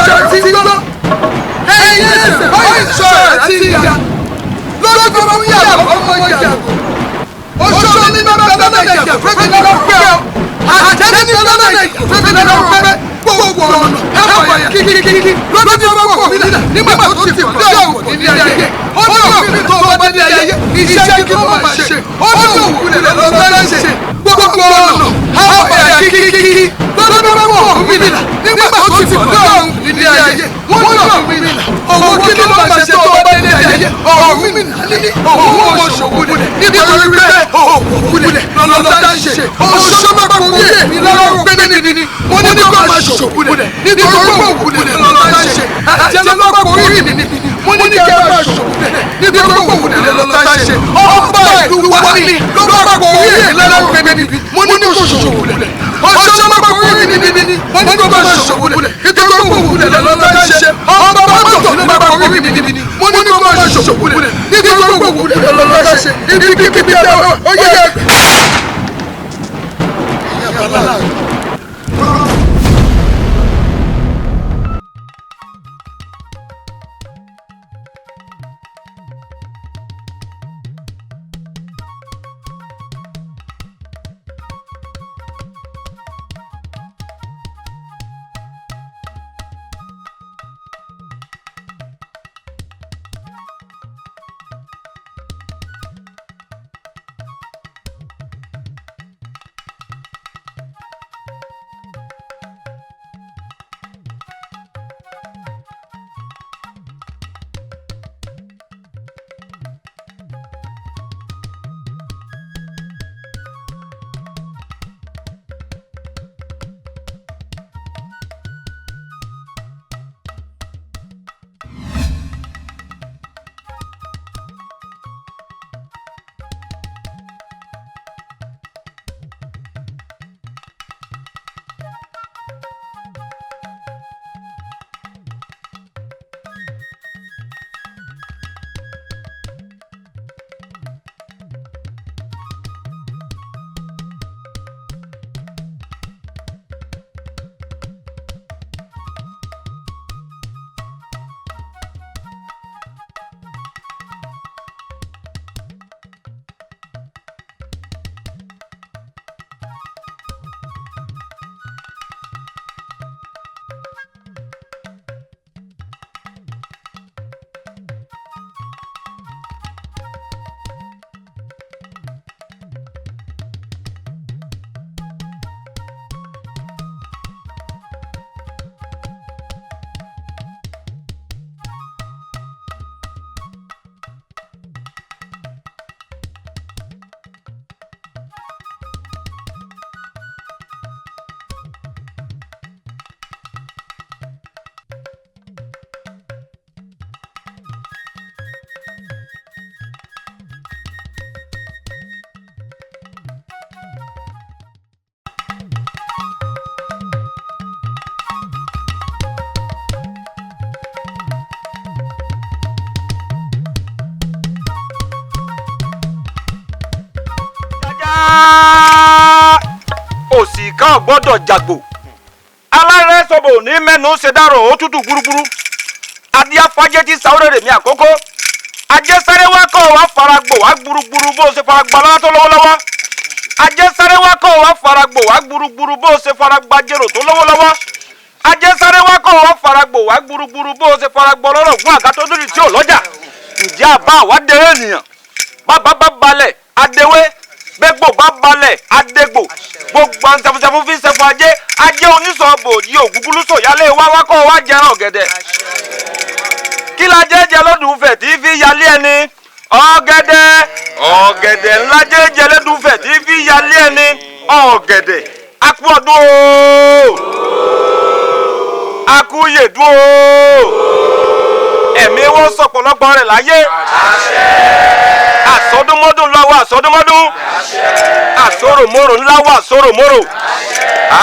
gbọ́. Ẹyin ẹsẹ̀ báyìí sọ àti ìyá. Lọ́dún tó mú yàgò ọmọ yàgò. Oṣù ní bàbá yàgò fẹ́fẹ́ náà pẹ́ o. Àjẹ́ni ní bàbá yàgò fẹ́fẹ́ náà pẹ́. Gbogbo ọ̀nà ẹ̀fọ́ yà kíkíkíkí. Lọ́dún tó mú wọ̀ mílíọ̀nù nígbà tó ti fọ̀ dáwọ̀ ní ayé. Ó ní òfin tó wọ́n bá ní ayé. Iṣẹ́ kí wọ́n máa ṣe. Ó ní òkúlẹ̀ lọ́gbẹ́rẹ́ ṣe. Gbogbo ọ̀nà ẹ̀fọ́ yà kíkíkíkí. Lọ́dún tó mú wọ̀ mílíọ̀nù nígbà tó ti fọ̀ dáwọ̀ ní ayé. Wọ́n ní òkúlẹ̀ owó kí ló máa ṣe tó bá ní ayé. Owó ṣòwúlẹ̀ nítorí pé òkúlẹ̀ lọ́lọ́dá ṣe. Oṣooṣọ́mọ́kùnrin mi lọ́rùn pé ní mo ní kó máa ṣòwúlẹ̀ nítorí pé òkúlẹ̀ lọ́lọ́dá ṣe. Àjẹmọ́kùnrin mi mo ní kí ẹ máa ṣòwúlẹ̀ nítorí pé òkúlẹ̀ lọ́lọ́dá ṣe. Ọba ìlú wa ni lọ́kùnrin mi lọ́rùn pé ní mo ní kó ṣòwúlẹ̀. Oṣooṣọ́mọ́kùnrin mi mo ní kó máa ṣòwúlẹ̀ nítorí pé òkúlẹ̀ lọ́lọ́dá ṣe. Ọba mọ́tò ló máa kọ́ mi mo ní kó máa ṣòwúlẹ̀ nítorí pé òkúlẹ̀ lọ́lọ́dá ṣe. Ibi kíbi ó yẹ. òsìká gbọ́dọ̀ jàgbò alárẹ sọbọ ní mẹnu ṣe dárò òtútù gbúrúgbúrú adíá fàjẹ tí sáwọrẹ rèmi àkókò ajẹsáré wa kọ wa faragbò wa gbúrúgbúrú bó ṣe faragbà lọ́wọ́ tó lọ́wọ́lọ́wọ́ ajẹsáré wa kọ wa faragbò wa gbúrúgbúrú bó ṣe faragbà jèrò tó lọ́wọ́lọ́wọ́ ajẹsáré wa kọ wa faragbò wa gbúrúgbúrú bó ṣe faragbà lọ́rọ̀ fún àgàtọ lórí tí ò lọ́jà ǹjẹ́ àbá wa dẹrẹ ènìyàn bàbá bá balẹ̀ adéwé gbégbó bá balẹ̀ adégbò gbogbo àǹtẹ̀fùsẹ̀fù fi ṣẹ̀fù ajé oníṣọ̀bò yìí ògúngúlú sòyálé wá wákọ̀ wá jẹran ọ̀gẹ̀dẹ̀ kí la jẹ́ lọ́dún fẹ̀ tí fi yálé ẹni ọ̀gẹ̀dẹ̀ ọ̀gẹ̀dẹ̀ ńlá jẹ́ lọ́dún fẹ̀ tí fi yálé ẹni ọ̀gẹ̀dẹ̀ akú ọdún o akú yèdún o ẹ̀mí wọ́n sọ̀pọ̀lọpọ̀ rẹ̀ láyé àsọdúnmọ́dún lọ́wọ́ àsọdúnmọ́dún àsoròmọ́rò ńláwọ́ àsoròmọ́rò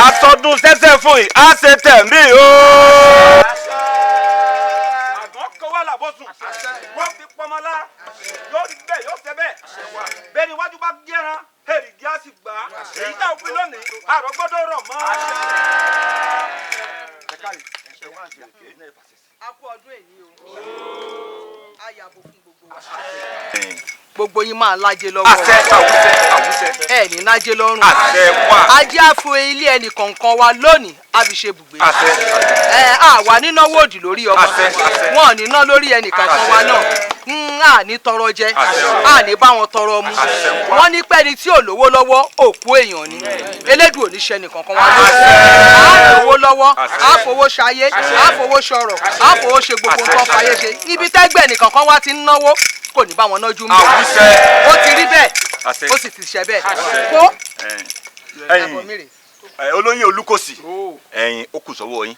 àsọdún sẹ́sẹ̀ fún yìí á ṣe tẹ̀mí o. àgọ́ kọ́wá làbọ̀sùn wọ́n fi pọmọlá yóò rí bẹ́ẹ̀ yóò ṣe bẹ́ẹ̀ bẹ́ẹ̀ ni iwájú bá gẹ́ran èrìgì á sì gbà á èyí tá a wí lónìí àrògbọ́dọ̀ rọ̀ mọ́. a kú ọdún èyí o a yàgò fún gbogbo wa gbogbo yín máa lájẹ lọ́wọ́ àwùsẹ ẹ ní lájẹ lọ́rùn wà ajé àfo ilé ẹnì kọ̀ọ̀kan wa lónìí àbí ṣe bùgbé àwa nínáwó òdì lórí ọmọ wọn ò ní ná lórí ẹnì kankan wa náà ní tọrọ jẹ ní bá wọn tọrọ mu wọn ní pẹ́ni tí ò lówó lọ́wọ́ òkú èèyàn ni elédùn ò ní ṣe ẹnì kankan wa lórí lówó lọ́wọ́ àfowó ṣayé àfowó ṣọrọ̀ àfowó ṣe gbogbo nǹkan fàyè ṣe ibi tẹ́gbẹ́ ẹnì kankan wa ti ń náwó kò ní bá wọn nájú mọ́ ó ti rí bẹ́ẹ̀ ó sì ti ṣe bẹ́ẹ̀ kó olóyè Olúkòsì ẹ̀yin ó kù sọ́wọ́ yín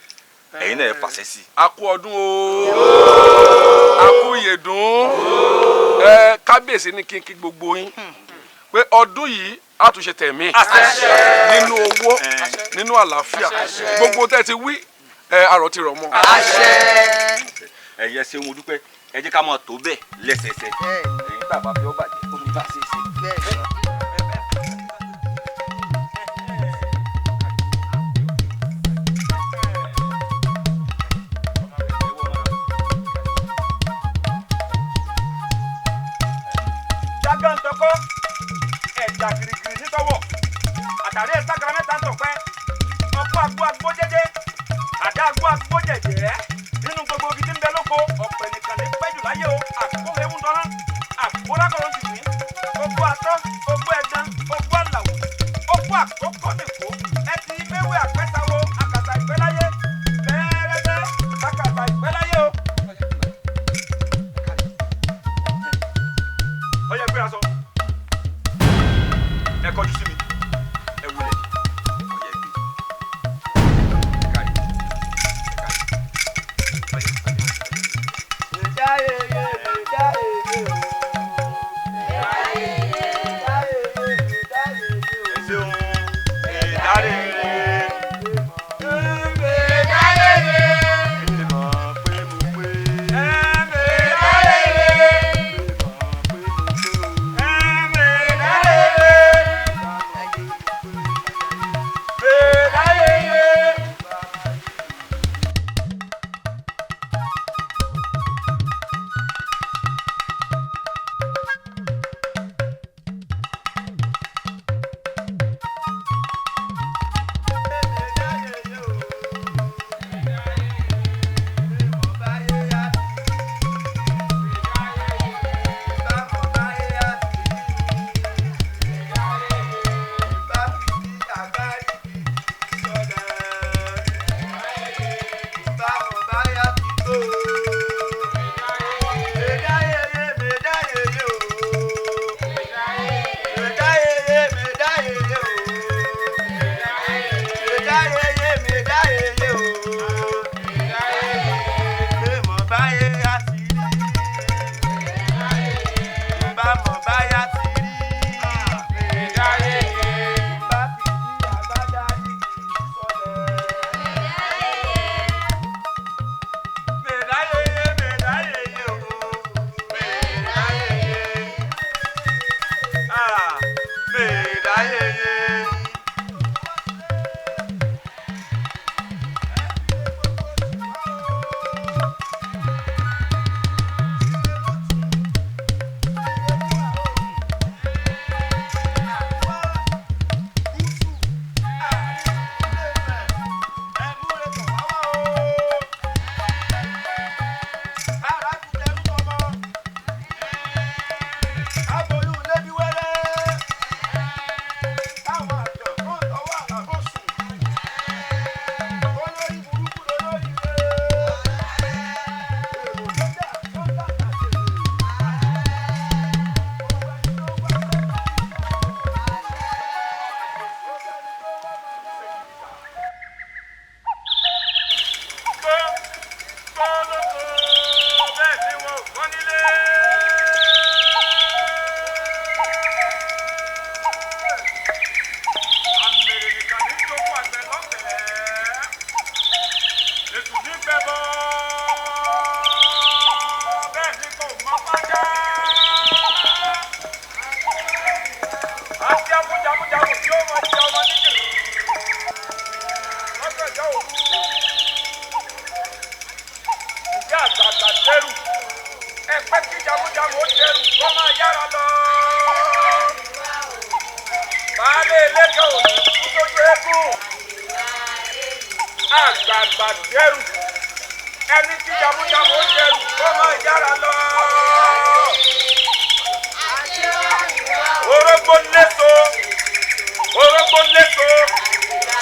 ẹ̀yin náà fàṣẹ sí. a kú ọdún o a kú ìyèdún kábíyèsí ní kínkín gbogbo yín pé ọdún yìí a tún ṣe tẹ̀mí nínú owó nínú àlàáfíà gbogbo tẹ́ ti wí àrò ti rọ̀ mọ́. ẹ̀yẹ ṣeun mo dúpẹ́ ẹ jẹ́ ká máa tó bẹ́ẹ̀ lẹ́sẹẹsẹ ẹ̀yin bàbá fi ọ́ bàjẹ́ omi bá ṣe é ṣe. jágàntọ́kọ́ ẹ̀jà gírígírí nítọ́wọ̀ àtàrí ẹ̀sàgàrà mẹ́ta ń tọ̀pẹ́ ọkọ̀ àgbo àgbo jẹ́jẹ́ àdá àgbo àgbo jẹ̀jẹ̀ nínú gbogbo igi tí ń bẹ lóko ọ̀pẹ̀ nìkan lè pẹ́ jù láyé o àgbo ewu dọ́rán àgbo lákọ̀ọ́ ti sìn ogbó atọ́ ogbó ẹ̀dán ogbó àlàwò ogbó àkókò nìkó ẹ ti méwé àpẹ́sáwó àkàtà ìpẹ́ láyé bẹ́ẹ̀rẹ́bẹ́ àkàtà ìpẹ́ láyé o. ọyẹ gbéra sọ ẹ kọjú sí mi ẹ wulẹ̀ ọyẹ gbé kárí kárí. kẹ́kẹ́ òní sójú eégún àgbààgbà dẹ́rù ẹni tí jagunjagun ó dẹ́rù kó máa yára lọ.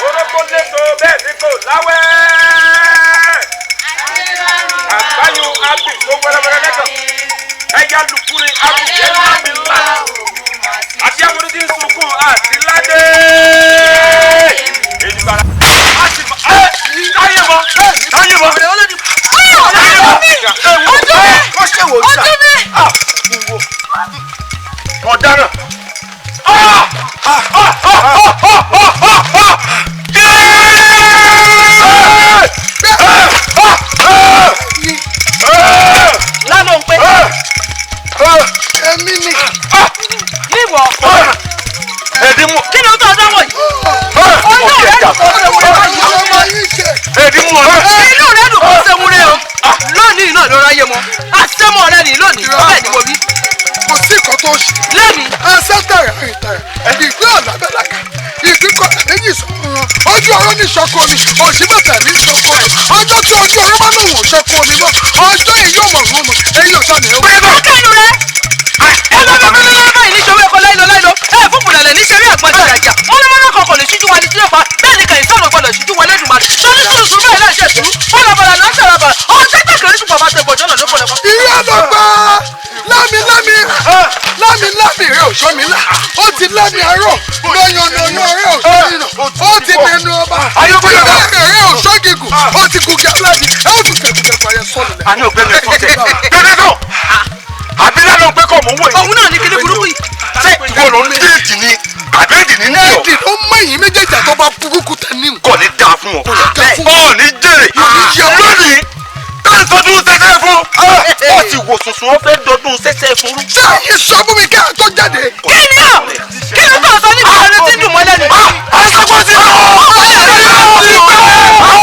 orógbó léso bẹ́ẹ̀ ni kò láwẹ́. àgbáyùn abì tó wẹ́rẹ́wẹ́rẹ́ lẹ́kàn ẹ̀yà lùkúrin abì yẹn lábì ńlá àti amúrí tí ń sunkún àti ládé. èyí bára a sì mọ táyé mọ. ọ̀daràn. lánàá ń pè. èmi ni. níwọ̀. ẹ̀dínmù. kí ló ń tọ́ ọjọ́ wọ̀nyí. ẹ̀dínmù ọ̀rẹ́. inú rẹ̀ dùn kó ṣe múre o. lónìí náà ló ráyè mọ́. àṣẹmọ́ rẹ̀ ní lónìí. bẹ́ẹ̀ ni mo rí. kò sí nǹkan tó ṣe. lẹ́mi. ẹsẹ̀ tẹ̀rẹ̀ ìgbín ọ̀làbẹ̀làkà ìgbín kọ̀ọ̀kan méjì sọ̀rọ̀ ojú ọ̀rọ̀ ní ìṣọ́kọ mi òsì mẹ́ta ní ìṣọ́kọ mi ọjọ́ tí ojú ọ̀rọ̀ bá lòun ò ṣọ́kọ mi mọ́ ọjọ́ èyí ò mọ̀ ọ́n mọ̀ èyí ò sọ̀nà ẹ̀wọ̀n. akẹ́nu rẹ̀ ẹ lọ bẹ bẹ́ẹ̀ lọ́wọ́ báyìí níṣẹ́ ẹ̀kọ́ láìlọ ẹ fún kùnàlẹ̀ níṣẹ́ rí àgbọn ìjà ìjà mọ́nàmọ́ná kan kò lè ṣíjú wa ní sílẹ̀ pa bẹ́ẹ̀ ni kàyí sọ̀rọ̀ gbọ́dọ̀ ṣíjú wa lẹ́nu màdì lórí sùúrù bẹ́ẹ̀ náà ṣe sùúrù bọ́lọ̀bọ̀lọ̀ náà ṣàràbà ọ̀sẹ̀ tẹ̀kẹ̀rẹ́ ṣùgbọ́n máa ṣe gbọ̀jọ́ náà ló pọ̀ lẹ́kọ̀ọ́. ìyá ló gbà lámi rẹ ò sọ mi là ó ti lámi àárọ̀ lọ́yàn rẹ ò sọ mi nà ó ti nẹnu ọba ìgbìyànjú rẹ ò sọ gígùn ó ti gùn kí aláàdì ẹ ó tún kẹ̀kẹ́ fàyẹ sọ̀rọ̀ lẹ̀. àní ògbẹ́ni ẹ̀ tó tẹ̀ gbẹ́dẹ́ tó àbí lánàá pé kọ́ mọ̀ ń wò yìí. òun náà ní kíní burúkú yìí. ṣé ìwọ ló ń déètì ni àbẹ́ẹ̀dì ní ní ẹ̀ẹ́dì ló mẹ́yìn méjèèjì àtọ́ bá burúkú tẹ̀ ní. kò ní dáa fún ọ. ọ ní jèrè lónìí káà tọdún sẹsẹ fún. ó ti wò sùnsùn ó fẹ́ dọdún sẹsẹ fún. ṣé ìṣọ́bù mi kẹ́ ẹ̀ tó jáde. kí ni ọ kí ló tó sọ nípa ẹni tí ń dùn mọ́ lẹ́nu. àṣàpọ̀ ti lọ.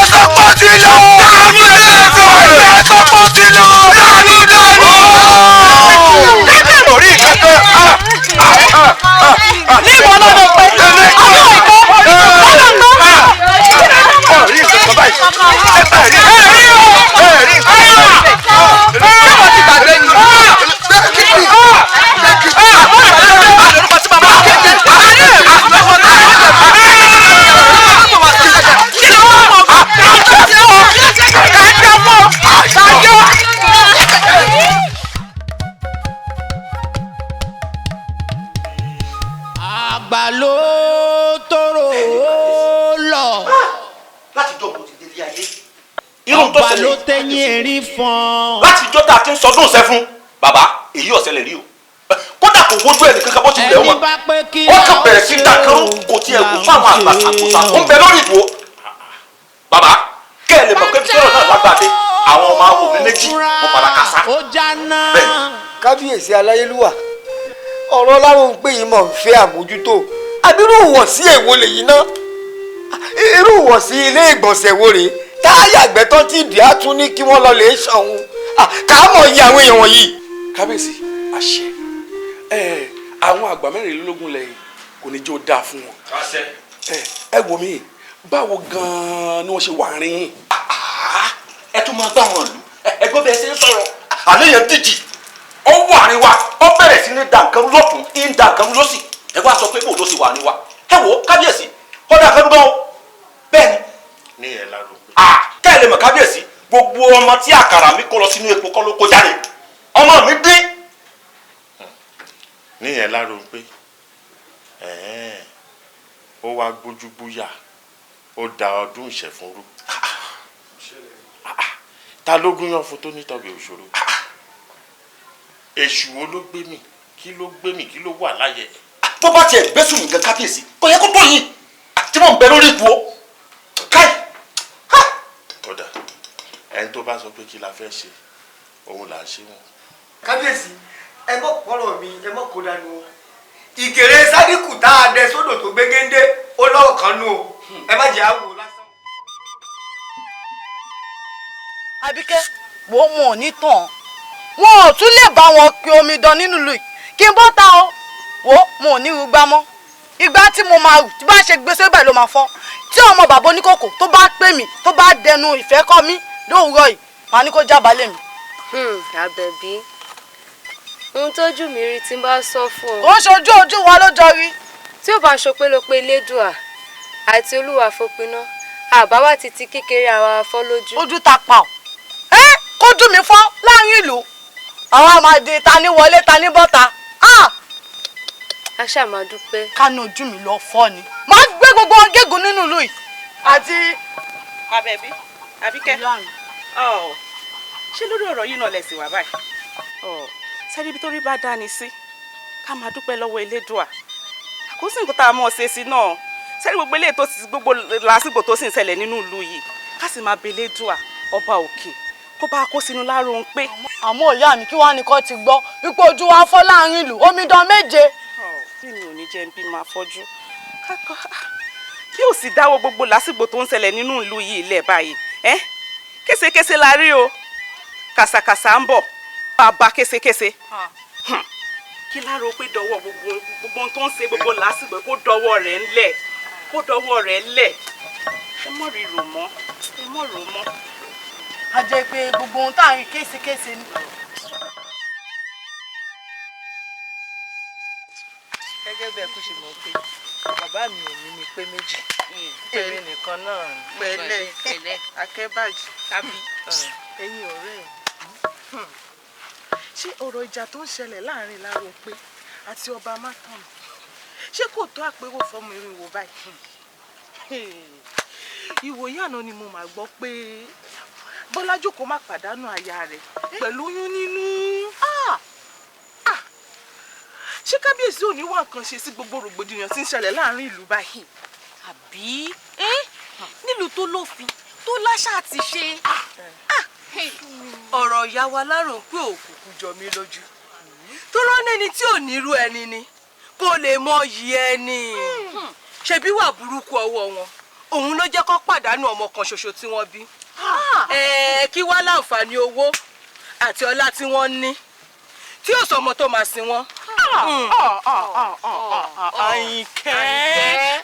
àṣàpọ̀ ti lọ. àṣàpọ̀ ti lọ. orí ìkẹ́kẹ́. níbo ló lọ pé àwọn ìkọ́ orí ìkẹ́kẹ́ báyìí. àgbà ló tóró lọ. láti jọ mo ti délé ayé. irun tó ọba ló ṣẹlẹ̀ tẹ̀yìn erin fọ́n. láti jọ tá a ti ń sọdún ṣẹ fún bàbá èyí ọ̀sẹ̀ lè rí o kódà kò wojú ẹnì kankan bó ti lẹ̀ ẹni wọ́n bá pé kí ó kàn bẹ̀rẹ̀ sí dàkán kò tiẹ̀ wò fáwọn àgbà ṣàkóso ó ń bẹ lórí ìdúró bàbá kẹ́ ẹ lè mọ̀ pé bí ọ̀rọ̀ náà lágbàdé àwọn ọmọ àwọn òbí méjì mo padà kásá. ó jáná. kábíyèsí aláyélúwà ọ̀rọ̀ ọlọ́run pé yìí mọ̀ ń fẹ́ àmójútó àbírú ìwọ̀sí èwo lèyí ná irú ìwọ̀sí ilé ìgbọ̀nsẹ̀ wo rèé táyà gbẹ́tọ́ tí ìdí á tún ní kí wọ́n lọ lè ṣọ̀hún ká mọ̀ yí àwọn èèyàn wọ̀nyí. kábíyèsí àṣẹ àwọn àgbà mẹ́rìnlélógún lẹ́yìn kò ní jẹ́ ó dáa fún wọn. ẹ wò mí báwo gan-an ni wọ́n ṣe wà rìn. ẹ tún máa gbá wọn lù ẹgbẹ́ bẹ́ẹ̀ ṣe ń sọ̀rọ̀ àléyàn dídì ó wà ní wa ó bẹ̀rẹ̀ sí ní dànkan lọ́tún ń dànkan lọ́sì ẹ wá sọ pé bò ló sì wà ní wa ẹ wò ó kábíyèsí ó dà kẹ́rù bọ́ bẹ́ẹ̀ ni. ní ẹ̀ lárò pé. kẹ́ ẹ lè mọ̀ kábíyèsí gbogbo ọmọ tí àkàrà mi kó lọ sínú epo kọ́ ló kó jáde ọmọ mi dín. ní ẹ̀ lárò pé ó wá gbójú búyà ó da ọdún ìṣẹ̀fúnrú ta ló gúnyán fún tó nítọ̀bẹ̀ òṣòro èṣù wo ló gbé mi kí ló gbé mi kí ló wà láyé. tó bá tiẹ̀ gbẹ́sùn nǹkan kábíyèsí kò yẹ kó tó yìí tí mò ń bẹ lórí ìdúró káì. kódà ẹni tó bá sọ pé kí la fẹ́ ṣe òun là ń ṣe wọn. kábíyèsí ẹ mọ̀ pọ̀rọ̀ mi ẹ mọ̀ kó dání wọn ìgèrè sádìkù tá a dẹ sódò tó gbé géńdé ó lọ́ọ̀ kan nù o ẹ má jẹ́ àwò lásán. Àbíkẹ́ wo wọn ò ní tàn wọn ò tún lè bá wọn pe omidan nínú ìlú yìí kí n bọ́ ta o wo mo ò ní rúgbá mọ́ ìgbà tí mo máa tí bá ṣe gbèsè báyìí ló máa fọ́ tí ọmọ bàbá oníkòkò tó bá pè mí tó bá dẹnu ìfẹ́ kọ́ mi lóòrọ̀ yìí màá ní kó jábàálẹ̀ mi. Àbẹ̀bí ohun tójú mi rí tí n bá sọ fún ọ. ó ṣojú ojú wa ló jọ rí. tí ó bá ṣọpẹ́ ló pé Elédùà àti Olúwa fòpiná àbáwá ti ti kékeré àwa fọ́ lójú. ojú ta pa ọ́ kójú mi fọ́ láàrin ìlú àwọn àmàdé ta ní wọlé ta ní bọ́ta. a ṣáà máa dúpẹ́. kánú ojú mi lọ fọ́ ni máa gbé gbogbo ọgẹ́gùn nínú ìlú yìí. àti. Àbẹ̀bí Àbíkẹ́ ṣé lórí ọ̀rọ̀ yìí náà lẹ̀ sí wà báyìí sẹ́rí ibi tó rí bá dání sí ká máa dúpẹ́ lọ́wọ́ Elédùà kò sí nǹkan tá a mọ̀ ṣe sí náà sẹ́rí gbogbo eléyìí tó ti gbogbo lásìkò tó sì ń ṣẹlẹ̀ nínú ìlú yìí ká sì máa bẹ Elédùà ọba òkè kó bá kó sínú láàrún pé. àmọ́ ìyá mi kí wàá ní kó ti gbọ́ wípé ojú wa fọ́ láàrin ìlú omidan méje. bí mi ò ní jẹ́ bí máa fọ́jú bí ò sì dáwọ́ gbogbo lásìkò tó ń ṣẹlẹ̀ nínú ìlú yìí lẹ̀ báyìí késekése la rí o kàsàkàsà ń bọ̀ bàbá késekése kí láàrọ̀ pé dọwọ́ gbogbo ohun tó ń ṣe gbogbo lásìkò kó dọwọ́ rẹ̀ ńlẹ̀ kó dọwọ́ rẹ̀ ńlẹ̀ ẹ mọ̀ rí rò mọ́ ẹ mọ̀ rò mọ́. a jẹ́ pé gbogbo ohun tá à ń rí késekése ni. gẹ́gẹ́ bí ẹ kú ṣe mọ̀ pé bàbá mi ò ní ní pé méjì èmi nìkan náà pẹ̀lẹ́ akẹ́bàjì tàbí ẹ̀yin ọ̀rẹ́ ẹ̀ ṣé ọ̀rọ̀ ìjà tó ń ṣẹlẹ̀ láàrin Lárópé àti ọba Mátànà ṣé kò tó àpérò fọmọ irinwó báyìí ìwòye àná ni mo máa gbọ́ pé Bọ́lájókòó má pàdánù aya rẹ̀ pẹ̀lú oyún nínú ṣé kábíyèsí ò ní wá nǹkan ṣe sí gbogbo rògbòdìyàn tí ń ṣẹlẹ̀ láàrin ìlú báyìí. àbí nílùú tó lófin tó láṣà àti ṣe ọ̀rọ̀ ìyá wa Lárópé òkùnkùn jọ mí lójú tó rán ẹni tí ò nírú ẹni ni kò lè mọyì ẹni ṣebí wà burúkú ọwọ́ wọn òun ló jẹ́ kó pàdánù ọmọ kan ṣoṣo tí wọ́n bí kí wá láǹfààní owó àti ọlá tí wọ́n ní tí ó sọ ọmọ tó máa sin wọn.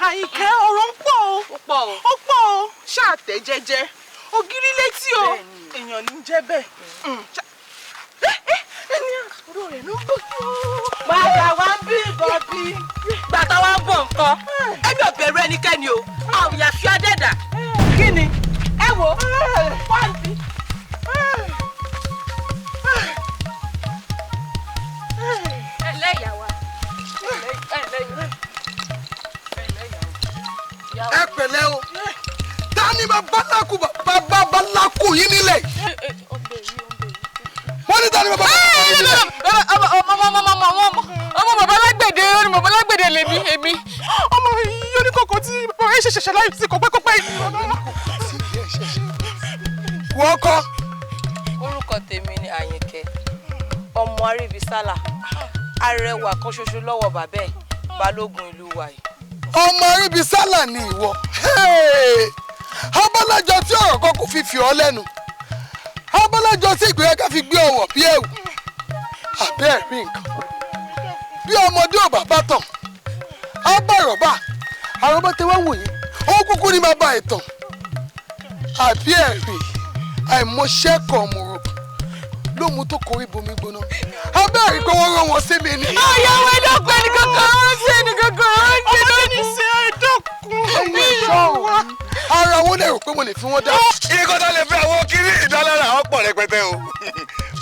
Àyìnkẹ́ ọ̀rọ̀ ń pọ̀ o ó pọ̀ o ṣáàtẹ̀ jẹ́jẹ́ ògiri létí o èèyàn ní jẹ́ bẹ́ẹ̀. ẹni àsọ̀rọ̀ rẹ̀ ló ń bọ̀ tó. bàtà wa ń bí bọ̀bí bàtà wa ń bọ̀ nǹkan ẹbí ọ̀bẹ̀rù ẹnikẹ́ni o àwùyà fi adẹ́dà kí ni ẹ wo pọ́ǹpì. ẹ pẹ̀lẹ́ o ta ni babaláku babaláku yín nílẹ̀ wọ́n ní ta ni babaláku yín nílẹ̀. ọmọ bàbá alágbèdè ó ní bàbá alágbèdè lèmi èmi ọmọ yìí oníkókó tí bàbá yìí ṣẹ̀ṣẹ̀ láì sí kọ́pẹ́kọ́pẹ́ yìí. wọ́n kọ́. orúkọ tèmi ni Àyìnkẹ́ ọmọ Aríbísálà arẹwà kan ṣoṣo lọ́wọ́ bàbá ẹ̀ balógun ìlú wa yìí. ọmọ Aríbísálà ni ìwọ abálájọ tí ọ̀rọ̀ kan kò fi ọ́ lẹ́nu abálájọ tí ìgbéraga fi gbé ọwọ́ bí ẹ̀wù àbẹ́ ẹ̀rí nǹkan bí ọmọdé ò bá bá tàn á bá rọ̀bà àrọ́bá tẹ́wọ́ wò yín ó kúkú ní bàbá ìtàn àbí ẹ̀rí àìmọ̀ṣẹ́kọ̀ ọ̀mọ̀rọ̀ ló mú tó korí bomi gbóná abẹ́ ẹ̀rí pé wọ́n rán wọn sí mi ní. ọ̀yàwó ẹ̀dọ́kun ẹnìkankan ó ṣe ẹnìkankan ó ń jẹ́ lónìí sí ẹ̀dọ́kun ẹ̀yin ẹ̀ṣọ́ ara wọn lè rò pé mo lè fi wọn dá. ikọ́ tó lè fi àwọn kiri ìdálára àwọn pọ̀ rẹpẹtẹ o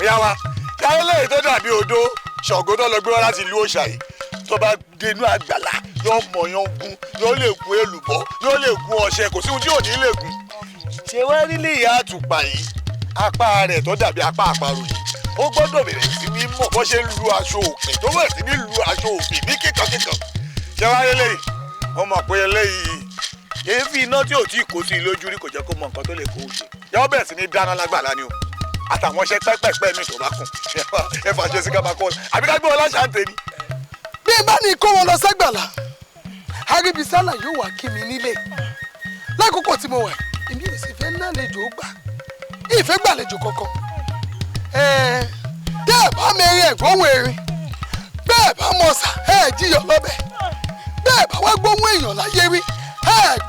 ìyá wa táwọn lè tó dàbí odó ṣọ̀gbọ́n tó lọ gbé wá láti ìlú òòṣà yìí tó bá dénú àgbàlá yóò mọ̀ yóò gún yóò lè gún èlùbọ́ yóò lè gún ọṣẹ kò sí ohun tí ò ní lè gún. ṣé wọ́n rí lè yá àtùpà yìí apá rẹ̀ tó dàbí apá àparò yìí ó gbọ́dọ̀ bẹ̀rẹ̀ sí ní mọ̀ bó ṣe ń lu aṣọ òkè tó bẹ̀rẹ̀ sí ní lu aṣọ òkè ní kíkankíkan. ṣé wàá rí lẹ́yìn wọ́n mọ̀ pé eléyìí èéfín iná tí ò tí kò sí lójú rí kò jẹ́ kó mọ nǹkan tó lè kó o ṣe yọ bẹ̀rẹ̀ sí ní dáná lágbàlá ni o àtàwọn iṣẹ́ pẹ́pẹ́pẹ́ mi tó bá kùn ẹ fàṣẹ sí kábàkọ́ àbí ká gbé wọn láṣà ń tẹ̀ ni. bí ẹ bá ní kó wọn lọ sẹ́gbàlá Aríbísálà yóò wá kí mi nílé lákòókò tí mo wà èmi ò sì fẹ́ nálejò gbà ìfẹ́ gbàlejò kankan tẹ́ ẹ bá mẹ́rin ẹ̀gbọ́n erin bẹ́ẹ̀ bá mọ̀ sà ẹ̀ jíyọ̀ lọ́bẹ̀ bẹ́ẹ̀ bẹ́ẹ̀ bá wá gbóhùn èèyàn láyé rí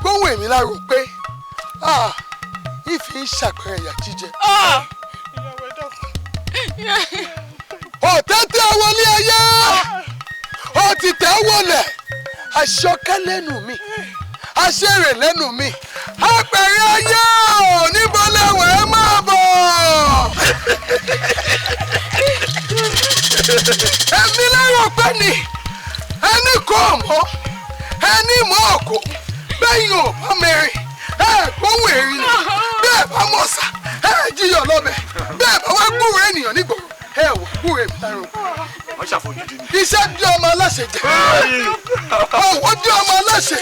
gbóhùn èmi lárò pé ìfi ń ṣàpẹẹrẹ ìyà jíjẹ. ọ̀tẹ́tẹ́ wọlé ayé ọ̀tìtẹ́ wọlé aṣọ́kẹ́ lẹ́nu mi aṣèrè lẹ́nu mi apẹ̀rẹ̀ ayé níbo lẹ́wọ̀n ẹ máa bọ̀. èmi lérò pé ni ẹni kò mọ̀ ẹni mọ̀ ọ̀kọ́ bẹ́yìn ò bá mẹ́rin gbóhùn èrí ni bẹ́ẹ̀ bá mọ̀ọ́sà jíyọ̀ lọ́bẹ̀ bẹ́ẹ̀ bá wá gbúrò ènìyàn nígboro wò gbúrò èmi lárò. wọ́n ṣàfojúdi ni. iṣẹ́ bí ọmọ aláṣẹ jẹ ọwọ́ bí ọmọ aláṣẹ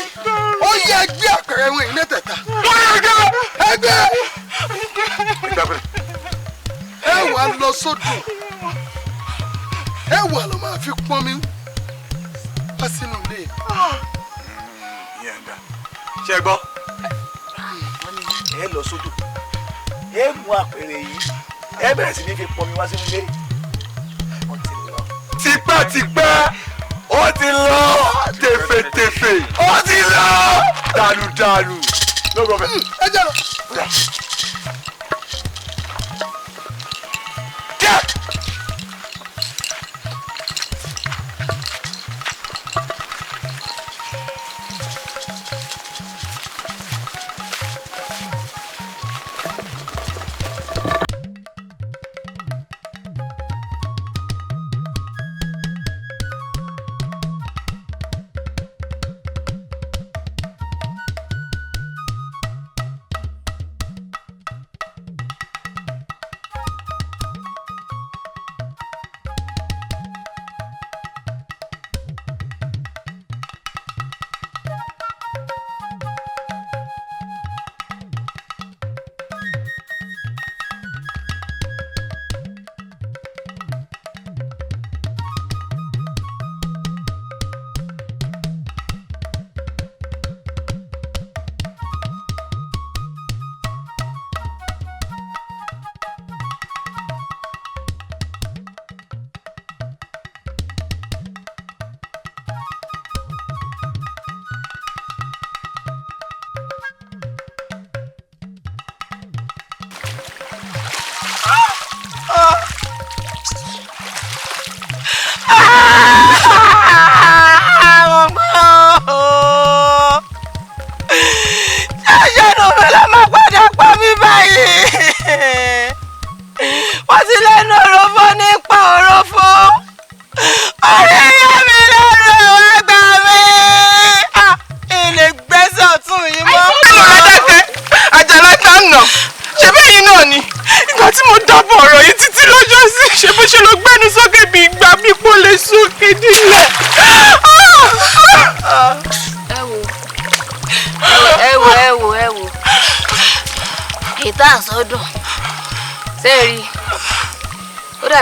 ó yẹ ẹgbẹ́ àpẹẹrẹ wọn ilé tẹ̀ta ẹgbẹ́ ẹ wà lọ sódò ẹ wà lọ máa fi pọ́n mi wá sínú ilé. ṣe gbọ́ ẹ lọ sódò ẹ mú àpẹẹrẹ yìí ẹ bẹ̀rẹ̀ sí ní fi pọ́n mi wá sínú ilé. tipẹ́tipẹ́ ó ti lọ tẹ̀fẹ̀tẹ̀fẹ̀ ó ti lọ dànùdànù. ẹ jẹ́ lọ.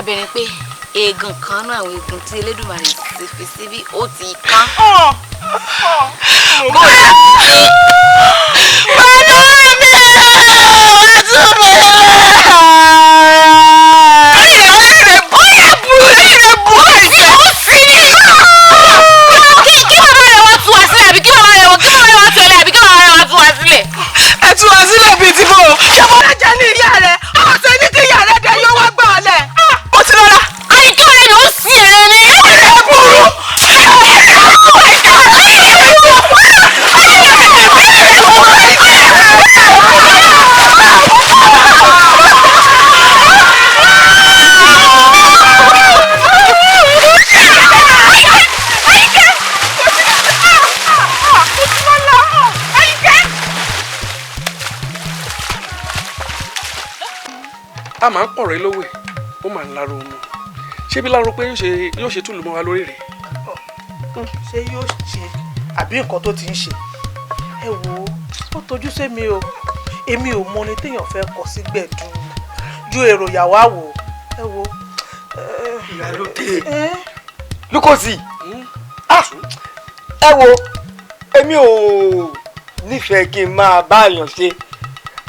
Bẹ̀rẹ̀ pé eegun kan náà àwọn eegun tí Elédùmarè ti fi síbí ó ti kán. a máa ń pọ̀ rẹ lówè ó máa ń láró mu ṣé bí láró pé yóò ṣe túlù mọ́ wa lórí rẹ̀. ṣé yóò ṣe àbí nǹkan tó ti ń ṣe ẹ wo ó tojú sí mi o èmi ò mọ ni téèyàn fẹ́ kọ sí gbẹ̀dú ju èrò yàwó àwò ẹ wo. ìyálóde Lukosi ẹ wo èmi ò nífẹ̀ẹ́ kí n máa bá àyàn ṣe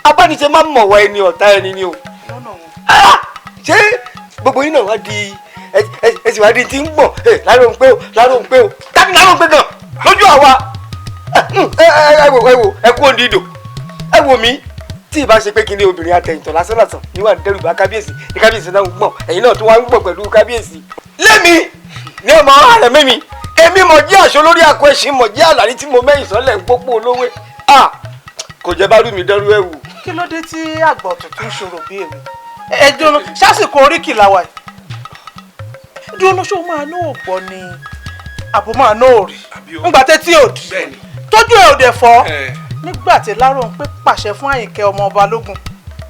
abániṣe máa ń mọ̀wá ẹni ọ̀tá ẹni ni o ṣé gbogbo yín náà wá di ẹ sì wá di ti ń gbọ̀n láró ń pé o tàbí láró ń pé gan lójú àwa ẹ kú òǹdí ìdò ẹ wò mí tí ìbá ṣe pé kí ni obìnrin àtẹ̀yìntàn lásán ní wà ní dẹ́rù bá kábíyèsí ní kábíyèsí náà ń gbọ̀n ẹ̀yin náà tó wá ń gbọ̀n pẹ̀lú kábíyèsí. lémi ní ọmọ ààrẹ mímí èmi mọ̀ jí àṣọ lórí àkó ẹ̀sìn mọ̀ jí àlàrí tí mo mẹ́yìn sọ́lẹ̀ ń pópó olówó kò jẹ́ bá rú mi dẹ́rù ẹ̀ wò. kí ló dé tí àgbọ̀ tuntun ṣòro bí èmi ẹ dúró sásìkò oríkì làwà yìí dúró ṣó máa ná ògbọ́ ni àbò máa ná òrì nígbà tẹ́tí òdì tójú ẹ̀ òdè fọ́ nígbà tí Láròǹpé pàṣẹ fún Àyìnkẹ́ ọmọ Balógun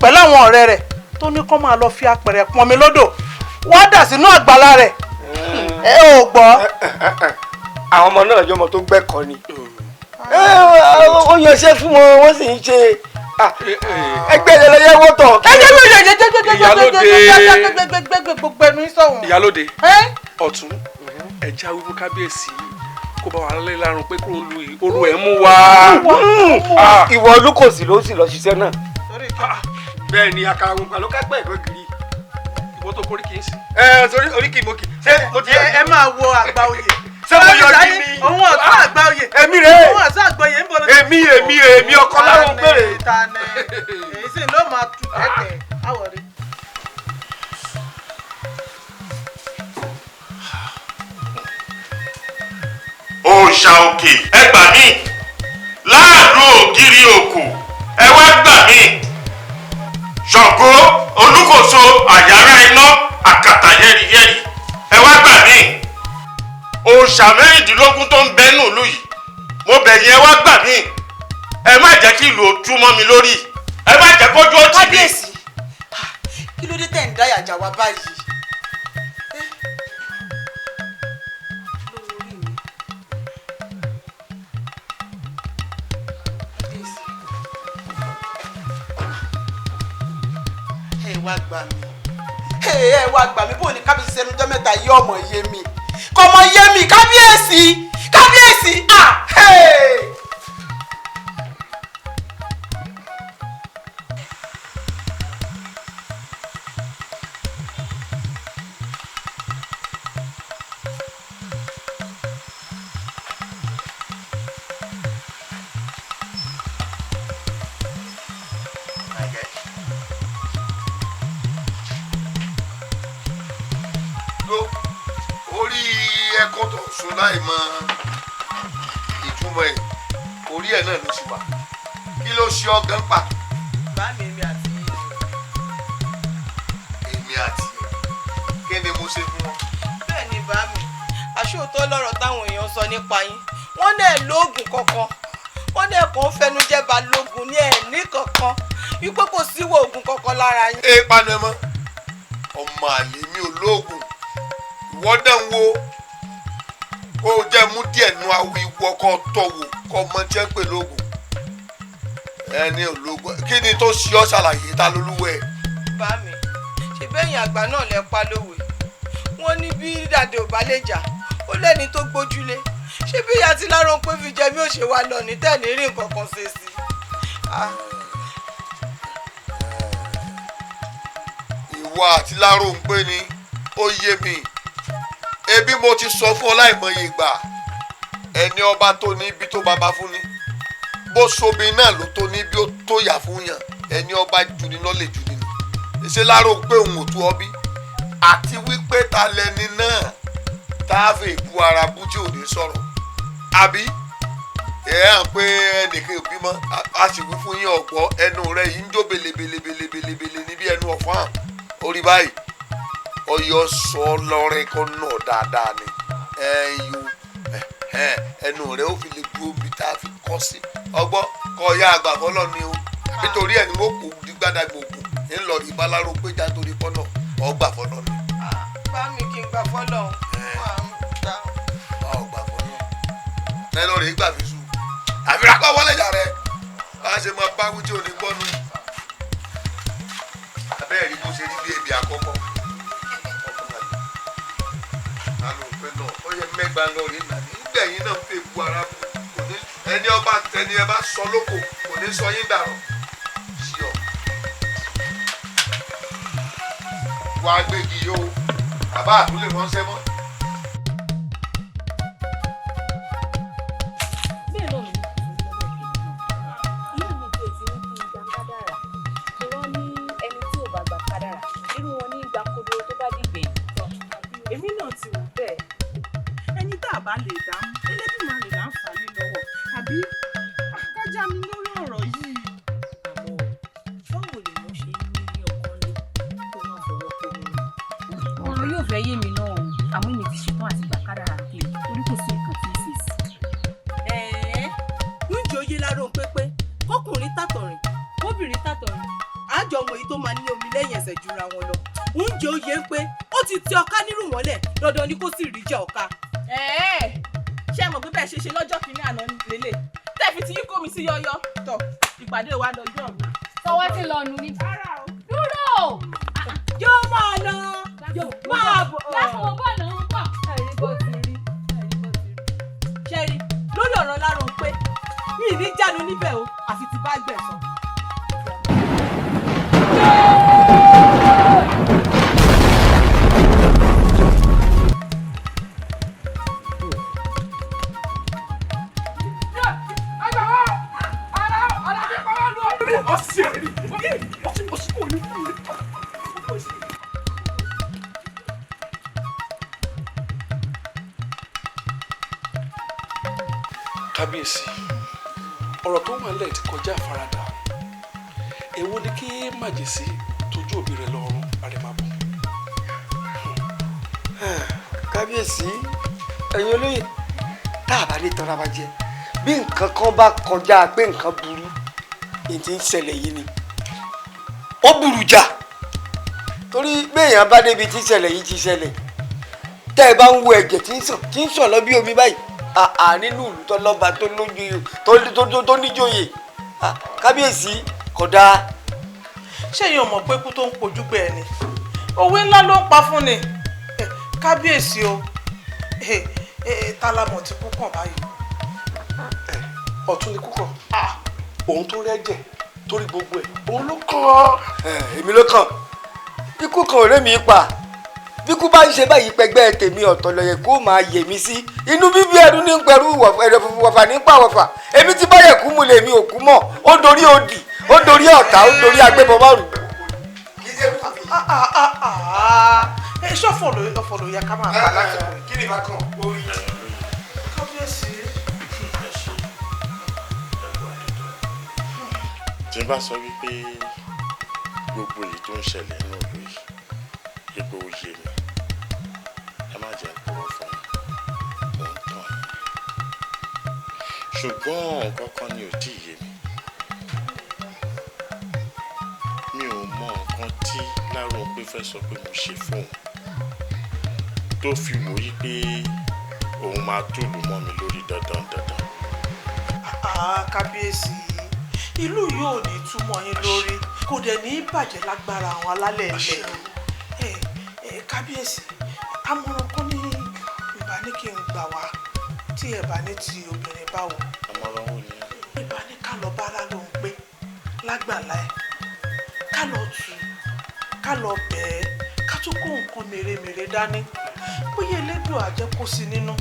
pẹ̀lú àwọn ọ̀rẹ́ rẹ̀ tó ní kó máa lọ fi apẹ̀rẹ̀ pọnmi lódò wọ́n dà sínú àgbàlá rẹ̀ ẹ ò gbọ́. àwọn ọmọ náà jọmọ tó gbẹ́kọ̀ọ́ ni ó yanṣẹ́ fún wọn wọ́n sì ń ṣe ẹgbẹ́ ìdẹ́lẹ́yẹ wọ́tọ̀. ìyálóde ọ̀tún ẹ̀já wíwú kábíyèsí kó bá wà lálẹ́ lárùn pé kó lu orú ẹ̀ mú wá. ìwọ olúkòsì ló sì lọ ṣiṣẹ́ náà. bẹ́ẹ̀ ni àkàrà gbogbo àlọ́ kápẹ́ ẹ̀kọ́ kiri. ìwọ tó korí kì í sí. sórí oríkì mo kì í. ṣé mo ti yẹ. ẹ máa wo àgbà oyè. ṣé mo yọ kí ni. òun ọ̀tún àgbà oyè. èmi rèé. òun ọ̀tún àgbà oyè ń bọ̀ lọ. èmi ọkọ Láròǹpé. èyí sì ló máa tu kẹ̀kẹ́ àwọ̀rí. òòṣà òkè ẹ gbà mí láàdú ògiri òkú ẹ wá gbà mí Ṣàngó Olúkòso àyàrá iná àkàtà yẹ́rìyẹ́rì ẹ wá gbà mí òòṣà mẹ́rìndínlógún tó ń bẹ́nu ìlú yìí mo bẹ̀ yín ẹ wá gbà mí ẹ má jẹ́ kí ìlú tú mọ́ mi lórí ẹ má jẹ́ kójú ó tì mí. kábíyèsí kí ló dé tẹ̀ ń dáyà jà wá báyìí. ẹ wá gbà mí bó ní kábíyèsí sẹnu jẹ mẹ́ta yí ọmọ yé mi kọmọ yé mi kábíyèsí orí ẹ̀kọ́ tó sùn láì mọ ìtumọ̀ ẹ̀ orí ẹ̀ náà ló sì wà kí ló ṣe ọgán pa. báàmì èmi àti kí ni mo ṣe fún wọn. bẹ́ẹ̀ ni báàmì àṣòótọ́ lọ́rọ̀ táwọn èèyàn sọ nípa yín wọ́n náà lóògùn kankan wọ́n náà kàn ń fẹnu jẹ́ Balógun ní ẹ̀ní kankan wípé kò síwò oògùn kankan lára yín. panu ẹ mọ ọmọ àlè mi ò lóògùn wọ́n dẹ̀ ń wo kó o jẹ́ mú díẹ̀ nu awo ìwọ kó tọ̀ wò kó mọ jẹ́ pé lóògùn ẹni ológun kí ni tó ṣe ọ́ ṣàlàyé ta lólúwẹ̀. bá mi ṣe bẹ́yìn àgbà náà lẹ pa lówe wọ́n ní bí dàdé ò bá lè jà ó lẹ́ni tó gbójúlé ṣé bí ìyá tí Láròǹpé fi jẹ mí ò ṣe wá lọ ní tẹ̀lé rí nǹkan kan ṣe sí. ìwọ àti Láròǹpé ni ó yé mi ebi mo ti sọ fún ọ láìmọye ìgbà ẹni ọba tó ní ibi tó bàbá fún ni bó sobi náà ló tó ní bí ó tó yà fún yàn ẹni ọba jù ní lọ́lẹ̀ jù nínú ṣe Láròǹpé òun ò tú ọ bí àti wípé ta lẹni náà tá a fi bu ara bú tí ò ní sọ̀rọ̀ àbí hàn pé ẹnìkan ò bímọ a sì wí fún yín ọ̀gbọ́ ẹnu rẹ yìí ń jó belebelebelebele níbi ẹnu ọ̀fọ́n orí báyìí ọyọ sọ lọrẹ kọ náà dáadáa ni ẹnu rẹ ó fi lè dúró bí tá a fi kọ sí ọgbọ kọ ya àgbà fọlọ ni o nítorí ẹni wọn kò di gbàdàgbò ògùn ńlọ rí Baláròǹpé já torí kọ́nà ọgbà fọlọ ni. bá mi kí n gbà fọlọ ọgbà fọlọ ẹ lọ rè é gbà fi sùn àfihàn kọ wọlé jà rẹ bá a ṣe máa bá wújí òní gbọ́nu abẹ́rẹ́ rí bó ṣe rí bí ebi àkọ́kọ́. Láròǹpé náà ó yẹ mẹ́gbàá lọ rí nàní nígbẹ̀yìn náà fẹ́ bu ara kò ní ẹni ọba tẹni ẹ bá sọ lóko kò ní sọ yín dàrọ sí ọ. wà á gbégi yìí o bàbá àtúlẹ̀ ránṣẹ́ mọ́. láròó pépé kọkùnrin tàtọ̀rìn kóbìnrin tàtọ̀rìn àjọ ọmọ yìí tó máa ní omi lẹ́yìn ẹsẹ̀ jura wọn lọ oúnjẹ òye ń pé ó ti tẹ ọká nírù mọ́lẹ̀ dandan ni kó sì rí jẹ ọká. ṣé ẹ mọ̀ pé bẹ́ẹ̀ ṣe ṣe lọ́jọ́ kìíní àná lélẹ̀ tẹ́ẹ̀fì tí yín kó mi sí yọ́yọ́ tọ̀ ìpàdé wa lọ́jọ́ mi. sọwọ́ ti lọ nù ní. dúró. yóò máa lọ máa bọ̀. lásìkò bọ́ọ̀lù ń bọ̀. ẹ̀rí bó ti rí ṣẹ́rí lórí ọ̀rọ̀ láròó pé mi ì ní jánu níbẹ̀ o àfi ti bá gbẹ̀sán. kábíyèsí ọ̀rọ̀ tó wà lẹ́ẹ̀ ti kọjá àfaradà èwo ni kí màjèsí tójú òbí rẹ̀ lọ́rùn àrèmábọ̀. kábíyèsí ẹ̀yin olóyè tá a bá ní tọ́ra wa jẹ bí nǹkan kan bá kọjá pé nǹkan burú èyí tí ń ṣẹlẹ̀ yìí ni ó burú jà torí béèyàn bá débi tí ìṣẹ̀lẹ̀ yìí ti ṣẹlẹ̀ tẹ́ ẹ bá ń wo ẹ̀jẹ̀ tí ń sàn lọ bí omi báyìí nínú ìlú tó lọ́ba tó lójú tó níjòyè kábíyèsí kódà. ṣé èèyàn mọ̀ pé kú tó ń pojú gbé ẹni òwe ńlá ló ń pa fún ni kábíyèsí o tálámọ̀ ti kú kàn báyìí. ọ̀tún ni kú kàn òun tó rẹ́jẹ̀ torí gbogbo ẹ̀ òun ló kàn. èmi ló kàn ikú kan ọ̀rẹ́ mi pa bí kú bá ń ṣe báyìí pẹgbẹ́ tèmi ọ̀tọ̀ lọ́yẹ kó máa yè mí sí inú bíbí ẹ̀rú ní pẹ̀lú ẹ̀rẹ̀ funfun wọ̀fà nípa wọ̀fà èmi ti báyẹ̀ kú mu lèmi ò kú mọ̀ ó dorí òdì ó dorí ọ̀tá ó dorí agbébọn márùn. ṣé ọ̀fọ̀ ló yẹ ká máa bá láti rìn. kí ni bá kàn orí. kábíyèsí. tí n bá sọ wípé gbogbo èyí tó ń ṣẹlẹ̀ nínú ìlú yìí ipò òye mi ẹ má jẹ́ kúrò fún mi ò ń tàn yín ṣùgbọ́n nǹkan kan ni ò tí ì yé mi ò mọ nǹkan tí Láròpé fẹ́ sọ pé mo ṣe fóun tó fi wò yí pé òun máa tùlù mọ́ mi lórí dandan dandan. kábíyèsí ìlú yóò ní túmọ̀ yín lórí kò dẹ̀ ní bàjẹ́ lágbára àwọn alálẹ̀ ilẹ̀ kábíyèsí amọ̀ràn kan ní ìbá ní kí n gbà wá tí ẹ bá ní ti obìnrin báwo. àmọ̀ràn wo ni. ìbá ní ká lọ bá Láròpé lágbàlá ẹ̀ ká lọ tù ká lọ bẹ̀ẹ́ ká tún kó nǹkan mèremère dání bóyá Elédùà á jẹ́ kó sí nínú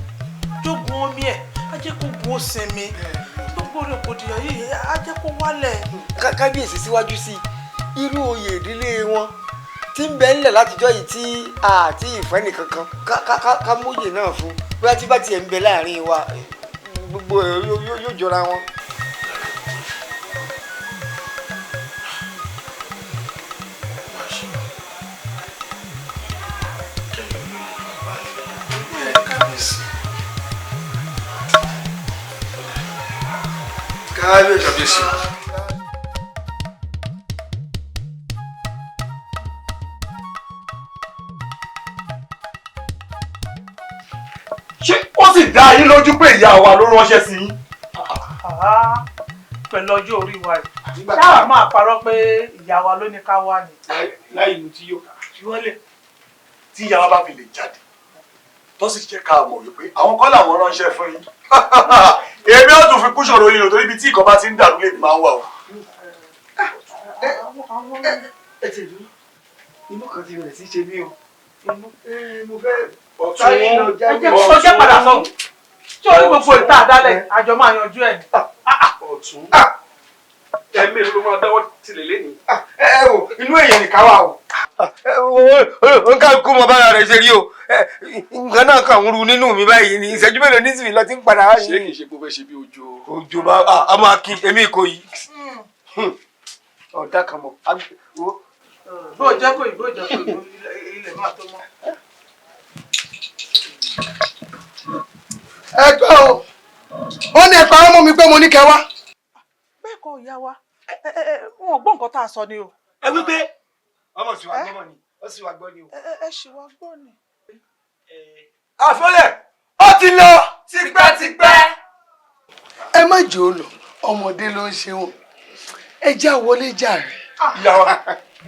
jogun omi ẹ̀ á jẹ́ kó gun ó sinmi gbogbo rògbòdìyàn yìí á jẹ́ kó wálẹ̀. kábíyèsí síwájú sí irú oyè ìdílé wọn tí ń bẹ ńlẹ̀ látijọ́ yìí tí àti ìfẹ́ nìkankan ká móyè náà fún bóyá tí bá tiẹ̀ ń bẹ láàrin wa gbogbo yóò jọra wọn. kábíyèsí. ṣé ó sì dá yín lójú pé ìyá wa ló ránṣẹ́ sí yín. pẹ̀lú ọjọ́ orí wa yìí dáhà máa parọ́ pé ìyá wa ló ní ká wá ni. láì mú tí yóò fi wọ́n lẹ̀ tí ìyá wa bá fi lè jáde tó sì jẹ́ ká mọ̀ wípé àwọn kọ́ làwọn ránṣẹ́ fún yín. èmi ò tún fi kú ṣòro yìí torí ibi tí ìkan bá ti ń dàrú lèmi máa ń wà o. ẹ ti dúró inú kan ti rẹ̀ sí ṣe mí o mo fẹ́ ọ̀tún ó jẹ́ padà sọ̀hún tí orí gbogbo ìta àdálẹ̀ àjọ máa yanjú ẹ̀. ọ̀tún ẹ̀mí ló máa dáwọ́ tilẹ̀ lẹ́nu. ẹ wò inú èèyàn nìkan wà o nǹkan kú mọ bára rẹ̀ ṣe rí o nǹkan náà kàn ń ru nínú mi báyìí ní ìṣẹ́jú mélòó nísìnyí lọ ti ń padà wá yìí. ṣé kìí ṣe kó fẹ́ ṣe bí ojo. ojo bá a máa kí èmi kò yí ọ̀dà kan mọ̀ bó o jẹ́ kó ìbò jẹ́ kó ìbò ilẹ̀ máa tó mọ́. ẹ gbọ́ o ó ní ẹ̀pà ọmọ mi pé mo ní kẹ́ wá. ìyá wa wọn ò gbọ́ nǹkan tá a sọ ni o. ẹ wí pé ọmọ sì wá gbọ́ ni ó sì wá gbọ́ ni o. ẹ ṣì wá gbọ́ ni. àfọlẹ̀ ó ti lọ tipẹ́tipẹ́. ẹ má jẹ́ ó lọ ọmọdé ló ń ṣe wọn ẹ já wọlé jàre.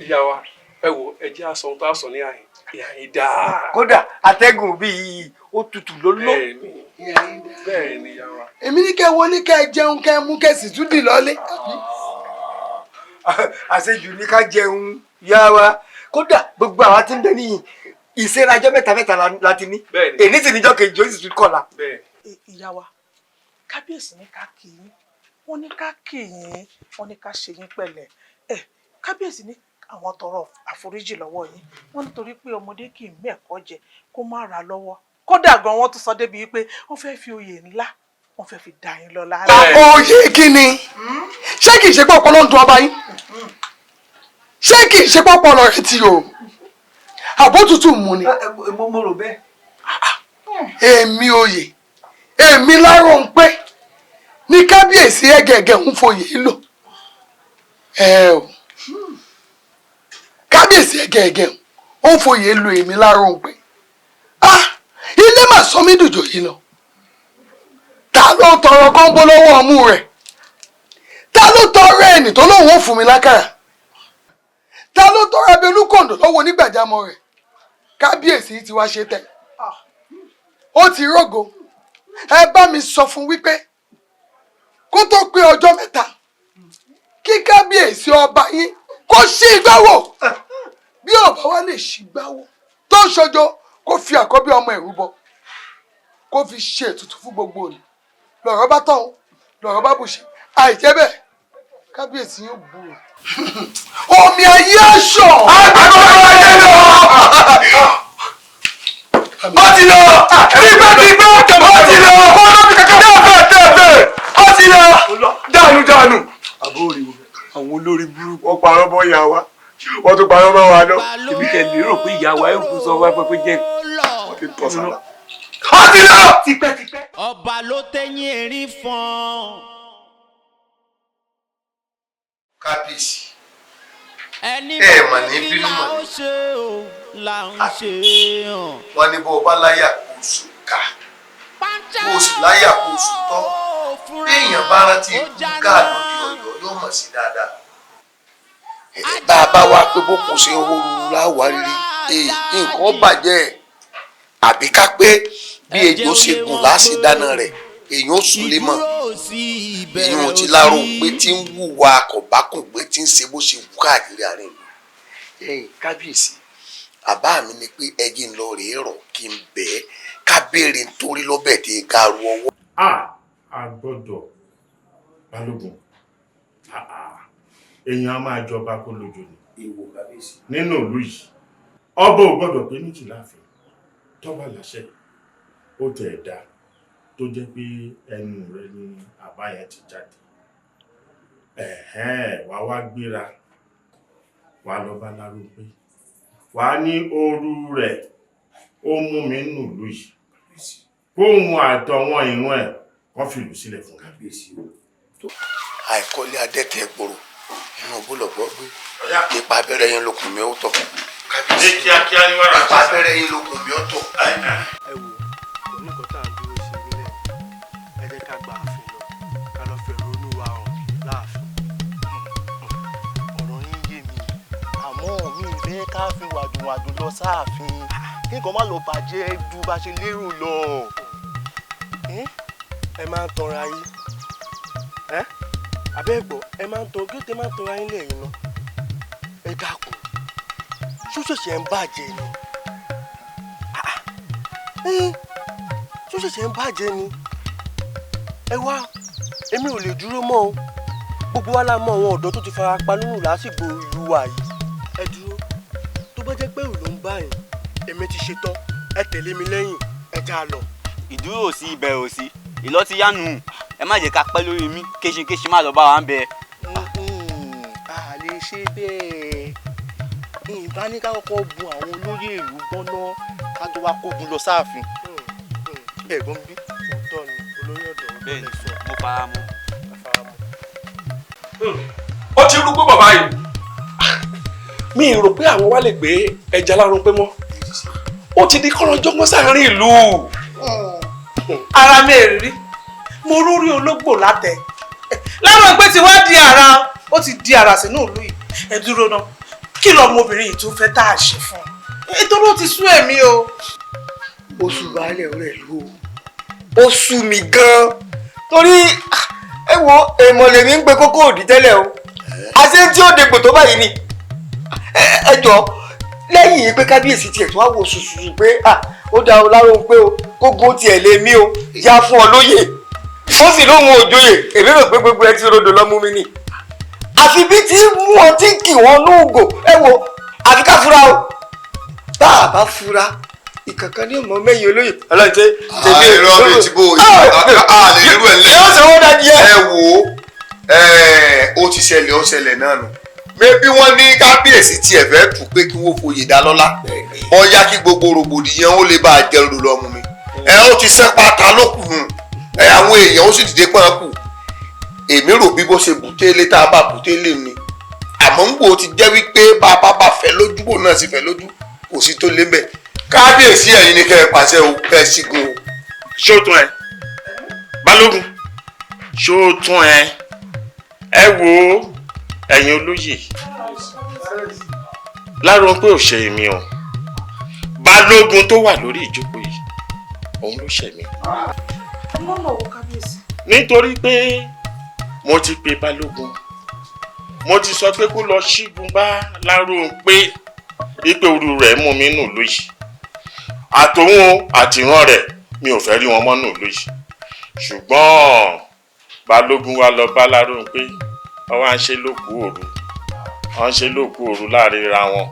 ìyá wa ẹ wo ẹ jẹ́ aṣọ tó aṣọ ní àyìn dáa. kódà atẹ́gùn bíi ó tutù lóló. bẹ́ẹ̀ ni ìyá wa. èmi ní kẹ́ wọlé kẹ́ jẹun kẹ́ mú kẹ́ sì tún dì lọ́lé. àṣejù ní ká jẹun yá wa kódà gbogbo àwa tí ń bẹ níyìn ìṣerajọ mẹ́ta láti ní èyí sì níjọ́ kejì ó sì tún kọlà. ìyá wa kábíyèsí ní ká kì í wọ́n ní ká kì í wọ́n ní ká ṣe yín pẹ̀lẹ́ kábíyèsí ní àwọn tọrọ àforíjì lọ́wọ́ yín wọ́n nítorí pé ọmọdé kì í mẹ́ẹ̀kọ́ jẹ kó má ra lọ́wọ́ kódà gan wọ́n tún sọ débi pé wọ́n fẹ́ẹ́ fi oyè ńlá wọ́n fẹ́ẹ́ fi dá yín lọ́lá. oyè kí ni ṣé kìí ṣe pé ọpọlọ ń dun ọba yín ṣé kìí ṣe pé ọpọlọ rẹ ti o àbótútù mú ni. mo rò bẹ́ẹ̀. èmi oyè èmi Láròǹpé ní kábíyèsí ẹgẹgẹ ń foyè lò kábíyèsí ẹgẹgẹ ń foyè lò èmi Láròǹpé ilé mà sọ mí dùjò yìí lọ ta ló tọrọ kọ́ńbó lọ́wọ́ ọmú rẹ̀ ta ló tọrọ ẹnì tó lóun ó fún mi lákàrà ta ló tọrọ abẹnúkòǹdò lọ́wọ́ onígbàjámọ̀ rẹ̀ kábíyèsí ti wá ṣe tẹ̀ ó ti rógo ẹ bá mi sọ fún wípé kó tó pé ọjọ́ mẹ́ta kí kábíyèsí ọba yín kó ṣí ìgbáwò bí ọba wa lè ṣí ìgbáwò tó ṣojo kó fi àkọ́bí ọmọ ẹ̀rú bọ kó fi ṣe ètùtù fún gbogbo òní lọ̀rọ̀ bá tán lọ̀rọ̀ bá bùṣe àìjẹ́ bẹ́ẹ̀ kábíyèsí yóò bú o omi ayé aṣọ. agbára ayé lọ. ó ti lọ tipẹ́tipẹ́ ó ti lọ tẹ́fẹ́ ó ti lọ dànù. àbúrò àwọn olórí burúkú wọ́n parọ́ bọ́ ìyá wa wọ́n tún parọ́ bọ́ wa lọ. èmi kẹ́ lérò pé ìyá wa ẹ̀ kú sọ wá pé jẹ́ wọ́n ti tọ́ sára. ó ti lọ tipẹ́tipẹ́. ọba ló tẹ́yìn erin fọ́n. kábíyèsí ẹni mà ní bínú mọ́ là ń ṣe hàn. wọ́n ní bó o bá láyà kó o sùn ká kó o sì láyà kó o sùn tọ́ bí èèyàn bá rántí ikú káàdó di Ọ̀yọ́ yóò mọ̀ sí dáadáa. bá a bá wá pé bó kò ṣe ń horú láwárírí nǹkan bàjẹ́ àbí ká pé bí ejò ṣe gùn láti dáná rẹ̀ èèyàn ó sùn lé mọ́ èèyàn ò ti Láròǹpé tí ń wùwà kọ̀bákùngbé tí ń ṣe bó ṣe wù káàkiri àárín ìlú. kábíyèsí àbá mi ni pé ẹjí ń lọ rèé rọ̀ kí n bẹ́ẹ̀ ká béèrè nítorí lọ́bẹ̀ tí ga ru ọwọ́. a gbọ́dọ̀ Balógun èèyàn á máa jọba kó lójú ni ìwò kábíyèsí nínú ìlú yìí ọba ò gbọ́dọ̀ pé méjì láàfin tọ́ba láṣẹ ó tẹ̀ dá tó jẹ́ pé ẹnu rẹ ni àbá yẹn ti jáde wà wá gbéra wà lọ bá Láròǹpé wà ní òru rẹ̀ ó mú mi nínú ìlú yìí kóhun àtọwọn ìrún ẹ̀ wọ́n fìlú sílẹ̀ fún kábíyèsí. àìkọ́lé adẹ́tẹ̀ gbòòrò inú bólọ̀gbọ́ gbé ipa abẹ́rẹ́ yẹn lókun mi ó tọ̀ ní kíákíá ní wàrà ipa abẹ́rẹ́ yẹn lókun mi ó tọ̀. ẹ wo oníkan tá à ń dúró sí nílẹ̀ ẹ jẹ́ ká gba ààfin lọ ká lọ fẹ́ ronú wa hàn láàfin ọ̀rọ̀ yín yé mi àmọ́ mi ì fẹ́ ká fi wàdùnwàdùn lọ sáàfin kí nǹkan má lọ bàjẹ́ ju bá ṣe lérò lọ ẹ máa ń tanra yín abẹ́gbọ́ ẹ máa ń tan kí tẹ máa ń tanra yín lẹ́yìn náà ẹ dákun ṣóṣẹ̀ṣẹ̀ ń bàjẹ́ ni ṣóṣẹ̀ṣẹ̀ ń bàjẹ́ ni ẹ wá èmi ò lè dúró mọ́ o gbogbo wa la mọ àwọn ọ̀dọ́ tó ti fara pa nínú lásìkò ìlú wa yìí ẹ dúró tó bá jẹ́ pé ìlú ń bá yín èmi ti ṣetán ẹ tẹ̀lé mi lẹ́yìn ẹ já lọ. ìdúró ò sí ìbẹ̀rẹ̀ ò sí ìlọ ti yánu ẹ má jẹ́ ká pẹ́ lórí mi kéṣinkéṣin má lọ bá wa ń bẹ. a lè ṣe bẹ́ẹ̀ ìbáníká kọ́kọ́ bu àwọn olóyè ìlú gbọ́ná ká tó wá kógun lọ sáàfin. ẹ̀gbọ́n bí òótọ́ ni olóyè ọ̀dọ́ bẹ́ẹ̀ ni mo fara mọ́. ó ti rúgbó bàbá yìí. mi rò pé àwọn wá lè gbé ẹja lárun pé mọ́ ó ti di kọ́rọ́jọ́gbọ́n sáárín ìlú. ara mi rí mo rúrí ológbò látẹ láwọn pé tí wọ́n di ara ó ti di ara sínú ìlú yìí. ẹ dúró náà kí lọmọbìnrin yìí tún fẹ́ tá a ṣe fún un nítorí ó ti sú èmi o. oṣù baálé ọ̀rẹ́ ìlú ó sú mi gan-an torí ẹ wo èèmọ̀ lèmi ń pe kókó òdì tẹ́lẹ̀ o àṣé tí ó degbò tó báyìí ni ẹ jọ lẹ́yìn pé kábíyèsí tiẹ̀ tó wá wò ṣùṣù pé ó dá o láròhùn pé o kógun tiẹ̀ lè mí o yá fún ọ lóyè ó sì lóhun òjòyè èmi rò pé gbogbo ẹ ti rodò lọ́mú mi nì àfi bí tí mú ọ tí kì wọ́n lóògò ẹ wo àfi ká fura o bá a bá fura ìkankan ní ọmọ mẹ́yìn olóyè ọlọ́ọ̀tẹ́ tèmi èrò ọ̀rẹ́ tí bò àlè irú ẹ̀ lẹ́yìn ẹ wò ó ti ṣẹlẹ̀ ó ṣẹlẹ̀ náà nù bí wọ́n ní kábíyèsí tiẹ̀ fẹ́ tù pé kí wọ́n foyè dá lọ́lá ọ̀yá kí gbogbo rògbòdìyàn ó lè bá a jẹ́ olùlọ ọmọ mi ó ti sẹ́ pátá lókùn nù àwọn èèyàn ó sì dìde pọ́n kù èmi rò bí bó ṣe bùtélé tá a bá bùtélé ni àmọ́ ń gbò ó ti jẹ́ wípé bàbá bá fẹ́ lójú bò náà sì fẹ́ lójú kò sí tó lé mbẹ́ kábíyèsí ẹ̀yin ni kẹ́ ẹ pàṣẹ o kẹ́ ẹ ṣígun o. ṣó tún ẹ balógun ṣó tún ẹ wo ẹ̀yin olóyè lárò pé ò ṣe èmi o balógun tó wà lórí ìjókòó yìí òun ló ṣe mí. nítorí pé mo ti pe balógun mo ti sọ pé kó lọ ṣígun bá lárò pé ipe oru rẹ̀ mú mi nù lóyìí àtòun àtìrán rẹ̀ mi ò fẹ́ rí wọn mọ́ nù lóyìí ṣùgbọ́n balógun wa lọ bá lárò pé wọ́n wá ń ṣe lókù òru wọ́n ń ṣe lókù òru láàrin ra wọn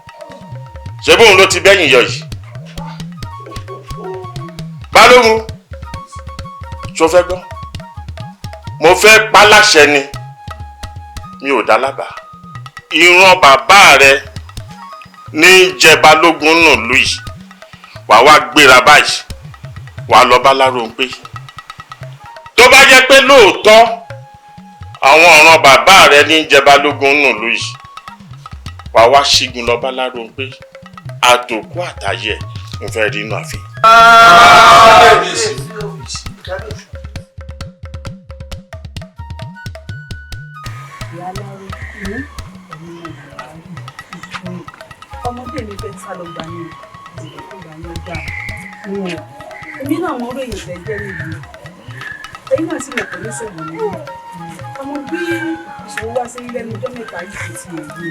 ṣé bóun ló ti bẹ́yìn yọ yìí balógun ṣó fẹ́ gbọ́ mo fẹ́ pa láṣẹ ni mi ò dá lábàá ìran bàbá rẹ ní jẹ balógun nù lù yìí wàá wá gbéra báyìí wàá lọ bá Láròǹpé tó bá jẹ́ pé lóòótọ́ àwọn ọ̀ràn bàbá rẹ ní jẹ balógun nù lù yìí wàá wá ṣígun lọ bá Láròǹpé àtòkù àtàyè ń fẹ́ rí inú àfi. ọmọdé mi fẹ́ sá lọ gbà ní ìgbà ní ọjà èmi náà mọ orí èyí fẹ́ jẹ́ níbi èyí náà sì mọ̀ pé ní sọ̀rọ̀ nínú ọmọ bí ìṣòro wá sí lẹ́nu ọjọ́ mẹ́ta yìí ti èyí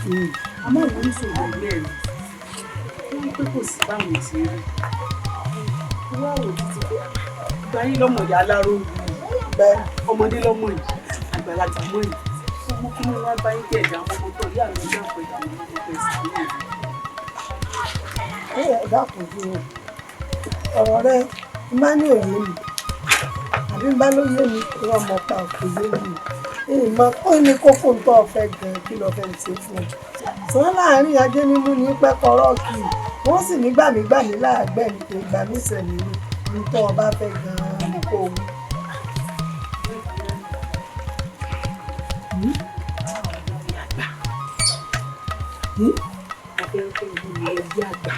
ni àmọ́ ìwọ ní sọ̀rọ̀ ilé rẹ̀ wọ́n pé kò sí báwọn ti rí wọ́n á wò títí pé ìgbà yín lọ́mọ ìyá aláró ọmọdé lọ́mọ yìí àgbàlagbà mọ́ yìí ọmọ kí wọ́n wá bá yín kí ẹ̀dá ọmọ tó rí àwọn ọjọ́ àpò ìdààmú ọmọ tó ẹ̀sìn ní ìlú. ẹ dákun sí ọ̀rọ̀ rẹ má ní òye mi àbí bá ló yé mi ìwọ ọmọ pa òkè yé mi ìmọ̀ ó ní kókó ń tọ́ ọ̀fẹ́ gan kí lọ́ọ́ fẹ́ ṣe fún un. sàn láàrin ajé mímú ní pẹ́kọ̀rọ́ kì í wọ́n sì ní gbàmígbàmí láàgbẹ́ ní pé gbàmí sẹ̀mí ní tọ́ ọba fẹ́ gan-an ní kó wú. Abẹ́rẹ́ ìlú ni ẹgbẹ́ àgbà.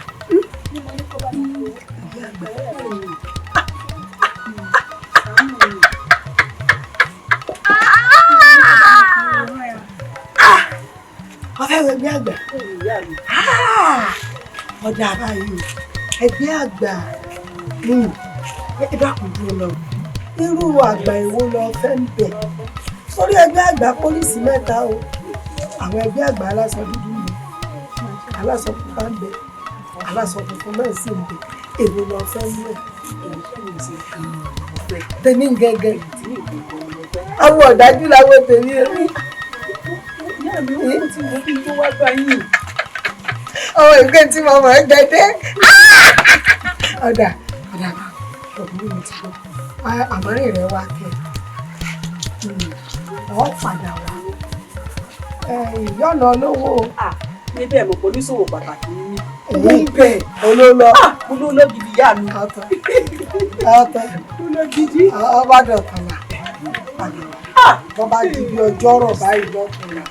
Ọ̀fẹ́ ẹgbẹ́ àgbà. Ọjà báyìí ẹgbẹ́ àgbà ẹ dákun dúró lọ. Irú àgbà èwo lọ fẹ́ ń bẹ̀. Sórí ẹgbẹ́ àgbà pólísì mẹ́ta o. Àwọn ẹgbẹ́ àgbà aláṣọ dúdú ni. Aláṣọ pupa ń bẹ. Aláṣọ funfun náà sì ń bẹ. Èwo lọ fẹ́ ń bẹ̀. Tèmi gẹ́gẹ́. Àwọn ọ̀dájú làwọn tèmi rí. Ọmọ ìgbé tí mo mọ̀ ẹ́ gẹ́gẹ́. Ọ̀dà ọ̀gbìn mi ti gbọ́. Àmọ́rin rẹ̀ wá kẹ́. Ọ̀ padà wá. Ìyọ́nà olówó. Níbẹ̀ mo kò ní ṣòwò pàtàkì ní. Níbẹ̀ olólọ. Olólọ gidi yá mi. Ọ̀tọ̀. Olólọ gidi. Ọba dọ̀tàn wá. wọ́n bá di bí ọjọ́ rọ̀ báyìí lọ́kùnrin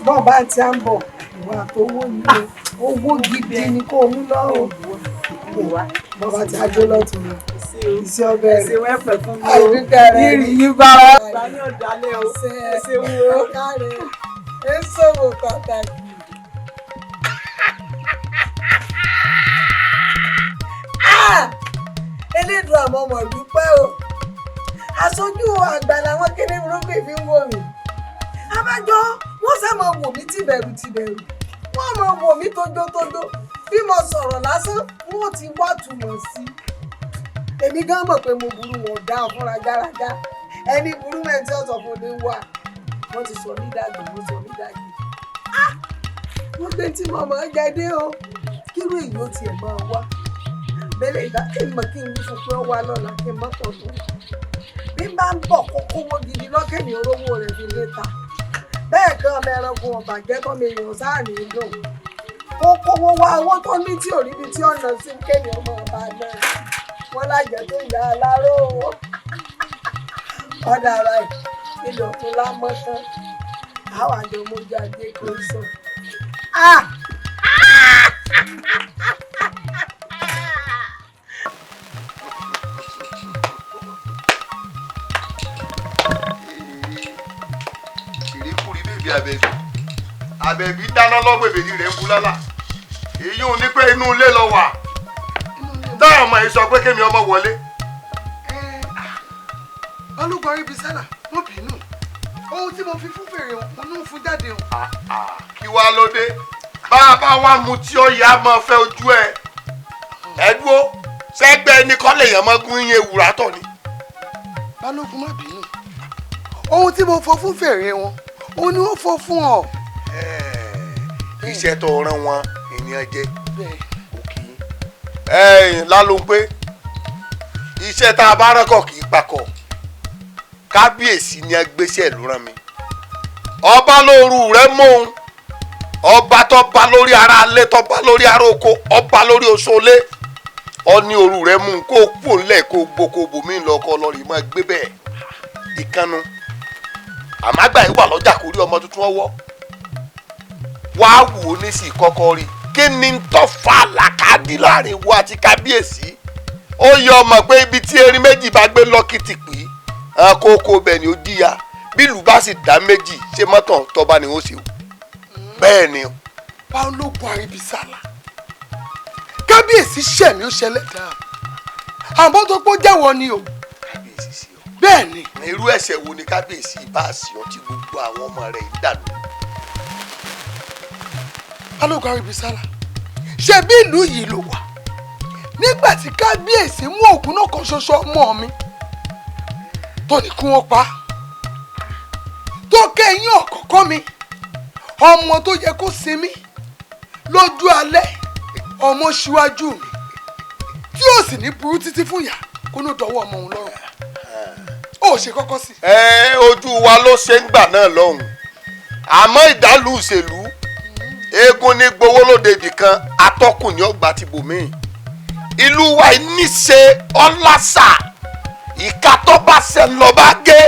bọ́ọ̀ bá ti à ń bọ̀ ìwà àtọwọ́ yìí owó gidi ni kò mú lọ́rùn bọ́ọ̀ bá ti ájó lọ́tún lọ iṣẹ́ ọbẹ̀ rẹ̀ àìríkẹ́ rẹ̀ yìí bá wà. ìgbà ní ọ̀dàlẹ̀ ọ̀sẹ̀ ṣe wo kárẹ̀ ẹ̀ sọ̀rọ̀ pàtàkì. elédùn àmọ́ mọ̀ dúpẹ́ o aṣojú àgbà làwọn kéde burúkú fi ń wò mí abájọ wọ́n sá máa wò mí tìbẹ̀rù wọ́n máa wò mí tójótójó bí mo sọ̀rọ̀ lásán wọ́n ti wá túmọ̀ sí èmi gan mọ̀ pé mo burú wọn dá ọ fúnra gárágá ẹni burú mẹ́rin tí ọ̀sán fún mi wà wọ́n ti sọ mí dàgbà wọ́n sọ mí dàgbà wọ́n gbé tí mo máa jẹ dé o kírú èyí ó tiẹ̀ máa wá bẹ́lẹ̀ ìgbà kí n mọ̀ kí n fún pé ó wá lọ́la kí n mọ́tò tó bí n bá ń bọ̀ kókó owó gidi lọ́kẹ́ni orówó rẹ̀ fi léta bẹ́ẹ̀ kan ọmọ ẹranko ọ̀bàjẹ́ tó mi yàn sáà ní dùn ó kówó wá owó tó ní tí ò ríbi tí ọ̀nà sí kéde ọmọ ọba náà wọ́n lájẹ̀ tó yà á láró ọ̀dà ara ẹ̀ ilé òkun lámọ́ tán àwọn àjọ mojú ajé kò sọ. Àbẹ̀bí dáná lọ́gbọ̀ èbèdí rẹ̀ ń kú lálá èyí ò ní pé inú ilé lọ wà táwọn ọmọ yìí sọ pé kémi ọmọ wọlé. Balógun Arìbísálà mo bínú ohun tí mo fi fún fèrè mo ní fún jáde o. kí wàá ló dé bá a bá wá mu tí ó yá máa fẹ́ ojú ẹ dúró sẹ́gbẹ́ ẹni kọ́ lèèyàn máa gún iye wùrà tọ̀ ni. Balógun má bínú ohun tí mo fọ fún fèrè wọn òun ni wọ́n fọ fún ọ. iṣẹ́ tó rán wọn ènìyàn jẹ́ òkè lálóhùn pé iṣẹ́ tá a bá ránkọ̀ kì í pakọ̀ kábíyèsí ni agbésẹ̀ ló rán mi ọba lóru rẹ mọ òun ọba tó bá lórí ara alé tó bá lórí ara oko ọba lórí oṣoolé ọní òru rẹ mú kó kú òǹlẹ̀ kó gboko bòmí lọkọ lọrí máa gbé bẹ́ẹ̀ ìkànnù àmàgbà yìí wà lọ́jà kó rí ọmọ tuntun ọwọ́ wàá wò ó ní sí kọ́kọ́ rí kí ni tó fa làkàdí láàrin wo àti kábíyèsí ó yẹ ọmọ pé ibi tí erin méjì bá gbé lọ́kìtì pé kókó bẹ́ẹ̀ ni ó jíya bí ìlú bá sì dá méjì ṣé mọ́tò tọ́ba ni ó sì wù bẹ́ẹ̀ ni. Balógun Arìbísálà kábíyèsí ṣẹ̀mí ó ṣẹlẹ̀ dáa àmọ́ tó pọ́ jẹ́wọ́ ni o. kábíyèsí sí ọ. bẹ́ẹ̀ ni. irú ẹ̀ṣẹ̀ wo ni kábíyèsí bá a sí ọ tí gbogbo àwọn ọmọ rẹ̀ ń dànù. Balógun Arìbísálà ṣe bí ìlú yìí ló wà nígbà tí kábíyèsí mú òkú náà kan ṣoṣo ọmọ mi tó ní kí wọ́n pa tó kẹ́yìn ọ̀kọ̀ọ̀kan mi ọmọ tó yẹ kó sinmi lójú alẹ́ ọmọ ṣíwájú mi tí ó sì ní burú títí fún ìyá kó ní dọwọ́ ọmọ òun lọ́rùn ó ṣe kọ́kọ́ sí. ojú wa ló ṣe ń gbà náà lọ́hùn àmọ́ ìdálù ìṣèlú eégún ní gbowó lóde ibì kan atọ́kùn ní ọgbà ti bòmíì ìlú wa níṣe ọlásà ìka tó bá ṣe lọ bá gé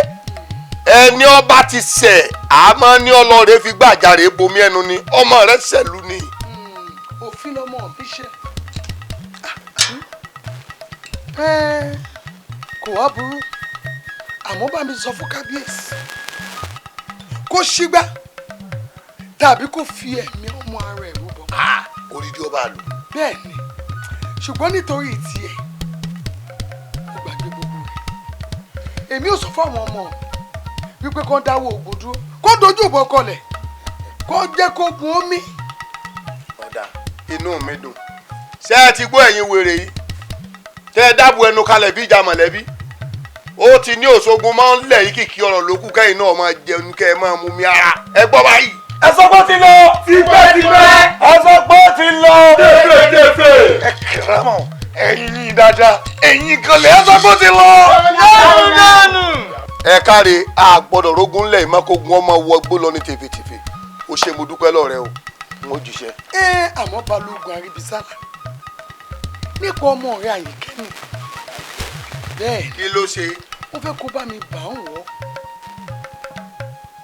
ẹni ọba ti ṣẹ̀ àmọ́ ní ọlọ́ọ̀rẹ́ fi gbàjarè bomi ẹnu ni ọmọ rẹ̀ ṣẹ̀lú ni. òfin lọmọ mi ṣe kò wá burú àmọ́ bá mi sọ fún kábíyèsí kó ṣígbá tàbí kó fi ẹ̀mí ọmọ ara ẹ̀ rúbọ. orídìí ọba lò. bẹ́ẹ̀ ni ṣùgbọ́n nítorí tiẹ̀ ó gbàgbé gbogbo rẹ̀ èmi ò sọ fún àwọn ọmọ wípé kó dáwọ́ ògbó dúró kó dojú ìbọn kọlẹ̀ kó jẹ́ kó gun omi. ọ̀dà inú mi dùn ṣé ẹ ti gbọ́ ẹ̀yin wèrè yìí tẹ́ ẹ dábò ẹnu kalẹ̀ bí ìjà mọ̀lẹ́bí ó ti ní òṣogun máa ń lẹ̀ yìí kìkì ọ̀rọ̀ lókù kẹ́yìn náà máa jẹun kẹ́ ẹ máa mú mi ara ẹ gbọ́ báyìí. ẹ sọ pé ó ti lọ. tipẹ́tipẹ́. ẹ sọ pé ó ti lọ. tẹ́fẹ̀tẹ́fẹ̀. ẹ kẹrẹ mọ ẹ̀yin yìí dáadáa ẹ̀yin kan lè ẹ sọ pé ó ti lọ. ẹ káre a gbọ́dọ̀ rógún lẹ̀ ìmọ̀kógun ọmọ wọgbó lọ ní tèfètèfè ó ṣe mo dúpẹ́ lọ́rẹ́ o mo jíṣẹ́. àmọ́ Balógun Arìbísálà nípa ọmọ rẹ̀ Àyìnkẹ́ ni bẹ́ẹ̀ kí ló ṣe. ó fẹ́ kó bá mi bà ń wọ̀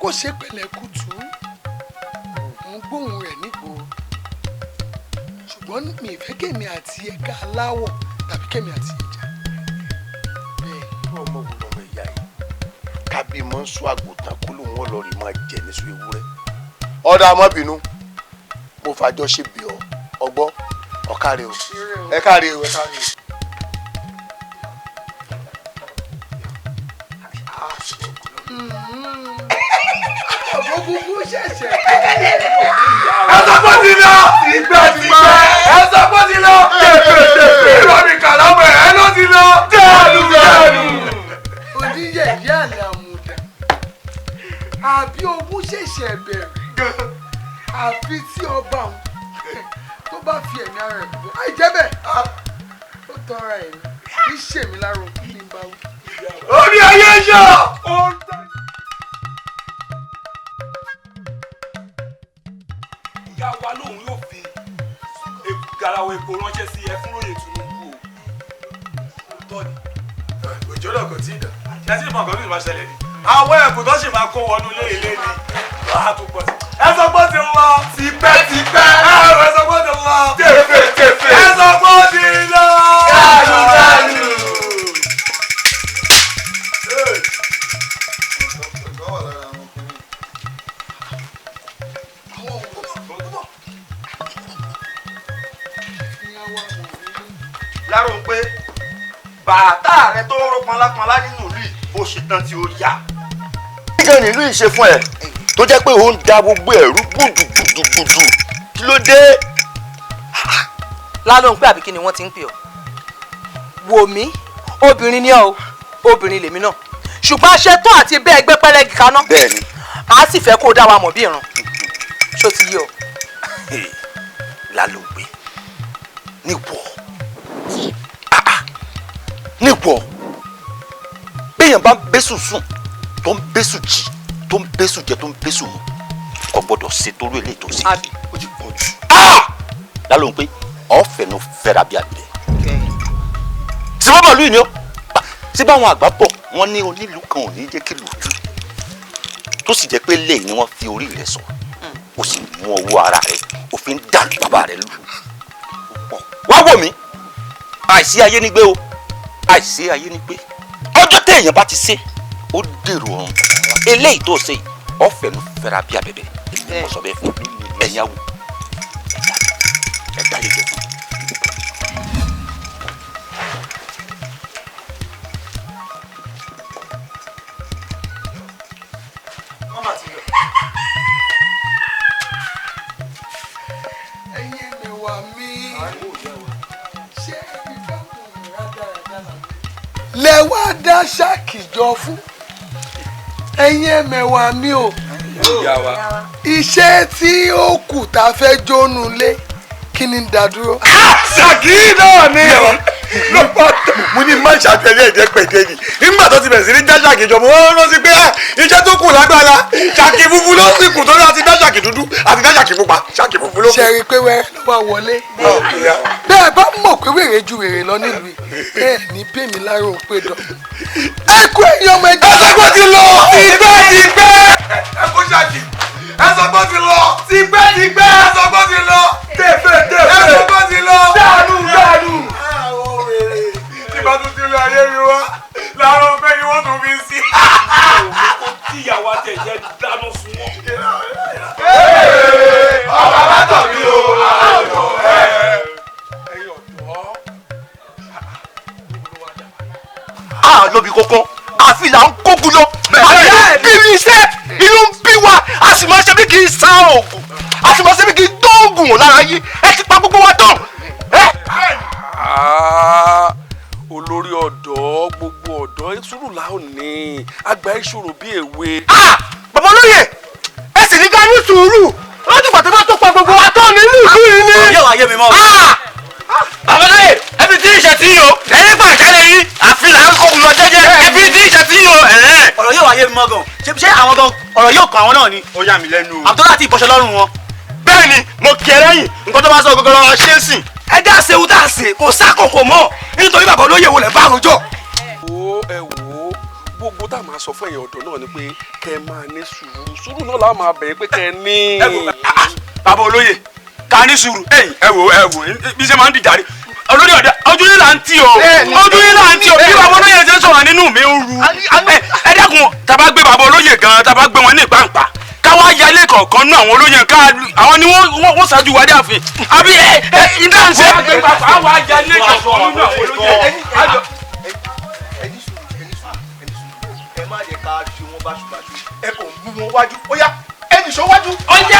kó ṣe pẹ̀lẹ́kùtù ń gbóhùn rẹ̀ nígboro ṣùgbọ́n mi ìfẹ́ kèmi àti ẹ̀ka aláwọ̀ tàbí kèmi àti ìjà. ọmọ wo lọmọ ìyá yìí kábí mọ́ ń sọ àgùntàn kó lóun wọn lọ rí máa jẹ níṣu ewúrẹ́. ọ̀dà ọmọbìnú mo fàjọ ṣe bí ọgbọ́ ọ̀kárẹ̀ o ẹ káre o ẹ káre o. Ògúngún ṣẹ̀ṣẹ̀. Ẹ sọ pé ti lọ. Ìgbà ti pẹ́. Ẹ sọ pé ti lọ. Tẹ̀fẹ̀tẹ̀fẹ̀. Ìrọ̀lì kàlámẹ̀ ẹ ló ti lọ. Dẹ́nu. Oníyẹ̀ ìyá àlẹ́ àmúdà. Àbí ogún ṣẹ̀ṣẹ̀ bẹ̀rẹ̀. Àfi tí ọba òun tó bá fi ẹ̀mí ara ẹ̀ bọ̀. Àìjẹ́ bẹ́ẹ̀. Ó tọ́ra ẹ̀ ní. Kì í ṣèmi lára òkú ní bá wù. Orí ayé yọ. Ìyá wa lòun yóò fi garawa epo ránṣẹ́ sí ẹ fún lóye Tinubu o. Tọ́ni. Òjò náà kò tí ì dà. Ṣé tí ìmọ̀ nǹkan tó ti máa ṣẹlẹ̀ ni? Àwọn ẹ̀kú tó sì máa kó wọnú ilé ilé ni. Wàá tún pọ̀ sí. Ẹ sọ pé ó ti lọ. Tipẹ́tipẹ́. Ẹ sọ pé ó ti lọ. Tẹ̀fẹ̀tẹ̀fẹ̀. Ẹ sọ pé ó ti lọ. Dánù. Lárò pé bàtà rẹ tó rọ pọnlápọnlá nínú ìlú ó ṣe tán tí ó yá. kíkẹ́ nílùú ìṣe fún ẹ tó jẹ́ pé ó ń da gbogbo ẹ̀rú gbùdùgbùdùgbùdù kí ló dé. lálóhùn pé àbí kí ni wọ́n ti ń pè ọ́ wò mí obìnrin ni ọ́ o obìnrin lèmi náà ṣùgbọ́n aṣẹ tó àti bẹ́ẹ̀ gbé pẹ́rẹ́gì kaná bẹ́ẹ̀ni a sì fẹ́ kó o dá wa mọ̀ bí ìran ṣó ti yé ọ. lálógbé níwọ̀ níwọ̀ béèyàn bá ń bẹ́sùn sùn tó ń bẹ́sùn jì tó ń bẹ́sùn jẹ tó ń bẹ́sùn mu kò gbọ́dọ̀ ṣe torí eléyìí tó ṣe ó ti pọ̀ jù. lálógbé ọ̀fẹ́ ló fẹ́ra bí àgbẹ̀ tí wọ́n bọ̀ lóyún ni ó tí báwọn àgbà bọ̀ wọ́n ní onílù kan ò ní jẹ́ kí lù tú tó sì jẹ́ pé lẹ́yìn ni wọ́n fi orí rẹ̀ sọ ó sì mú ọwọ́ ara rẹ̀ ó fi ń dà bàbá rẹ̀ lù. wá wò mí àìsí ayé nígbé o àìsí ayé nígbé ọjọ́ téèyàn bá ti ṣe ó dèrò ọ̀run eléyìí tó ṣe ọ̀fẹ́ ló fẹ́ra bí abẹ́bẹ́ èmi kò sọ bẹ́ẹ̀ fún ẹ̀yìn awù ẹ̀dá yìí jẹ fún. Ẹ̀yin ẹ̀mẹ̀wà mi. Ṣé ẹ̀rí fáwọn òmìnira dáradára? Lẹ́wà dá ṣáàkì jọ fún. Ẹ̀yin ẹ̀mẹ̀wà mi o. Iṣẹ́ tí ó kù tá a fẹ́ jónú lé kí ni dá dúró. Ṣàkí náà ni lọ́pọ̀ mo ní má ṣàtẹ̀lé ẹ̀jẹ̀ pẹ̀tẹ́ ni nígbà tó ti bẹ̀rẹ̀ sí ní dá ṣàkì jọ mo wọ́n rántí pé iṣẹ́ tó kù lágbára ṣàkì funfun ló sì kù tó láti dá ṣàkì dúdú àti dá ṣàkì pupa ṣàkì funfun ló kù. Ṣe rí i pé wẹ́rẹ́ ló wá wọlé. Bẹ́ẹ̀ bá mọ̀ pé wèrè ju wèrè lọ nílùú yìí bẹ́ẹ̀ ní bẹ́ẹ̀mí lára òun pé dán. Ẹ kú ẹ̀yin ọmọ ẹgbẹ́. Ẹ sọ pé ó ti lọ tipẹ́tipẹ́. Ẹ kú ṣàkì. Ẹ sọ pé ó ti lọ tipẹ́tipẹ́. Ẹ sọ pé ó ti lọ tẹ̀fẹ̀tẹ̀fẹ̀. Ẹ sọ pé ó ti lọ dànù. Ìgbà tó ti lọ ayé mi wá láàárọ̀ pé ni wọ́n tún fi sí. Tí ìyàwó àtẹ̀jẹ́ dáná sun wọn. Ọba bá tọ̀ mí o. lóbi kókó àfi là ń kógun lọ. àti bí iṣẹ́ inú ń bí wa a sì máa ṣe bí kì í sa oògùn a sì máa ṣe bí kì í tó oògùn lára yín ẹ ti pa gbogbo wa tán. olórí ọ̀dọ́ gbogbo ọ̀dọ́ sùúrù làwọn ní àgbà ìṣòro bí èwe. bàbá olóyè ẹ sì ní ká ní sùúrù lọ́jọ́ pàtó bá tó pa gbogbo wa tán nínú ìlú yìí ni. ọ̀rọ̀ yóò wáyé mi mọ́. bàbá olóyè ẹbí tí ìṣẹ́ tí yìí o ẹ̀yìn gbà jálẹ̀ yìí àfi là ń kókun lọ jẹ́jẹ́ ẹbí tí ìṣẹ́ tí yìí o. ọ̀rọ̀ yóò wáyé mi mọ́ gan ṣé àwọn gan ọ̀rọ̀ yóò kàn àwọn náà ni. ó yà mí lẹ́nu. àbúrò àti ìbọ̀ṣọ lọ́rùn wọn. bẹ́ẹ̀ ni mo kí ẹ lẹ́yìn nǹkan tó bá sọ gbogbo ọ̀rọ̀ ṣe é sìn. ẹ dá sewu tá a sè kò sákòókò mọ́ nítorí bàbá olóyè wo lẹ̀ bá àròjọ. wo ẹ wò ó gbogbo tá a máa sọ fún ẹ̀yin ọ̀dọ́ náà ni pé kẹ́ ẹ máa ní sùúrù náà la máa bẹ̀rẹ̀ pé kẹ́ ẹ ní. bàbá olóyè ká ní sùúrù ẹ wò bí ṣe máa ń dìjà rí olórí ọ̀dà ojú yín là ń tì o ojú yín là ń tì o bí bàbá olóyè ṣe ń sọ̀rọ̀ nínú mi ń ru ẹ dẹ́kun tàbá gbé bàbá olóyè gan tàbá gbé wọn ní ìpàǹpà káwá yálé kọ̀ọ̀kan náà àwọn olóyè ká àwọn ni wọ́n ṣáájú wa dáàfin àbí ìdá ń ṣe. àwọn ayálé kọ̀ọ̀kan náà àwọn olóyè. ẹ má yẹ ká ṣe wọn báṣubàṣu ẹ kò mú wọn wájú ó yá ẹnì ṣó wájú. ọjà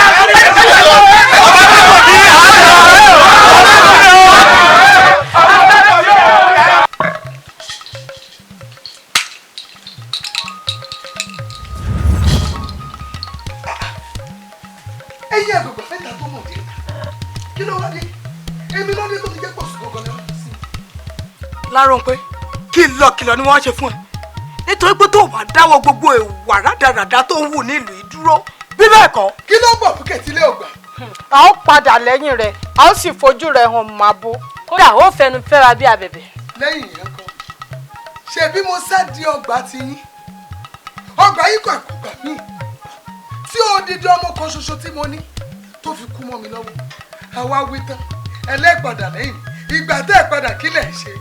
ẹyẹ àgbègbè mẹ́ta tó mọ̀ dé kí ló wá dé èmi ló dé tó ti jẹ́ pọ̀ sí gbogbo náà sí. Láròpé kìlọ̀ ni wọ́n ṣe fún ẹ nítorí pé tó o bá dáwọ́ gbogbo ìwà rádaràda tó ń wù nílùú yìí dúró bí bẹ́ẹ̀ kọ́. kí ló bọ̀ fún kẹ̀tílé ògbà. a ó padà lẹ́yìn rẹ̀ a ó sì fojú rẹ̀ hàn màbo kódà ó fẹnu fẹ́ra bí abẹ̀bẹ̀. lẹ́yìn yẹn kan ṣe bí mo sá di ọgbà ti yín ọgbà yìí kọ̀ ẹ̀kú gbà mí tí odidi ọmọ kan ṣoṣo tí mo ní tó fi kú mọ́ mi lọ́wọ́ àwa wí tán ẹlẹ́gbàdà lẹ́yìn ìgbà tẹ́ ẹ̀ padà kílẹ̀ ṣe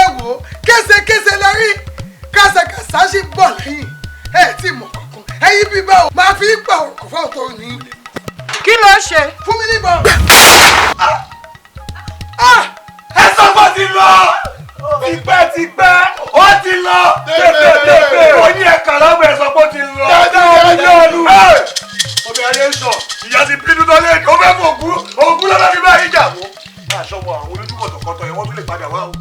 ẹ wò ó késekése la rí kásàkásà sì bọ̀ lẹ́yìn ẹ tí mọ̀ kankan ẹ̀yin bíbá o máa fi pa ọkọ̀ fún ọ̀tọ̀ ní ilé. kí ló ṣe. fún mi níbọn. ẹ sọ fún ti lọ tipẹ́tipẹ́ ó ti lọ tètè ó ní ẹ̀ka lọ́gbọ̀ ẹ̀ sọ pé ó ti lọ. obìnrin ń sọ ìyá ti bínú tó lé ó fẹ́ fún ògún lọ́dọ̀ fi báyìí jà mọ́. máa ṣọwọ́ àwọn olójúkọ̀tọ̀kọ̀tọ̀ yẹn wọ́n tún lè padà wá o.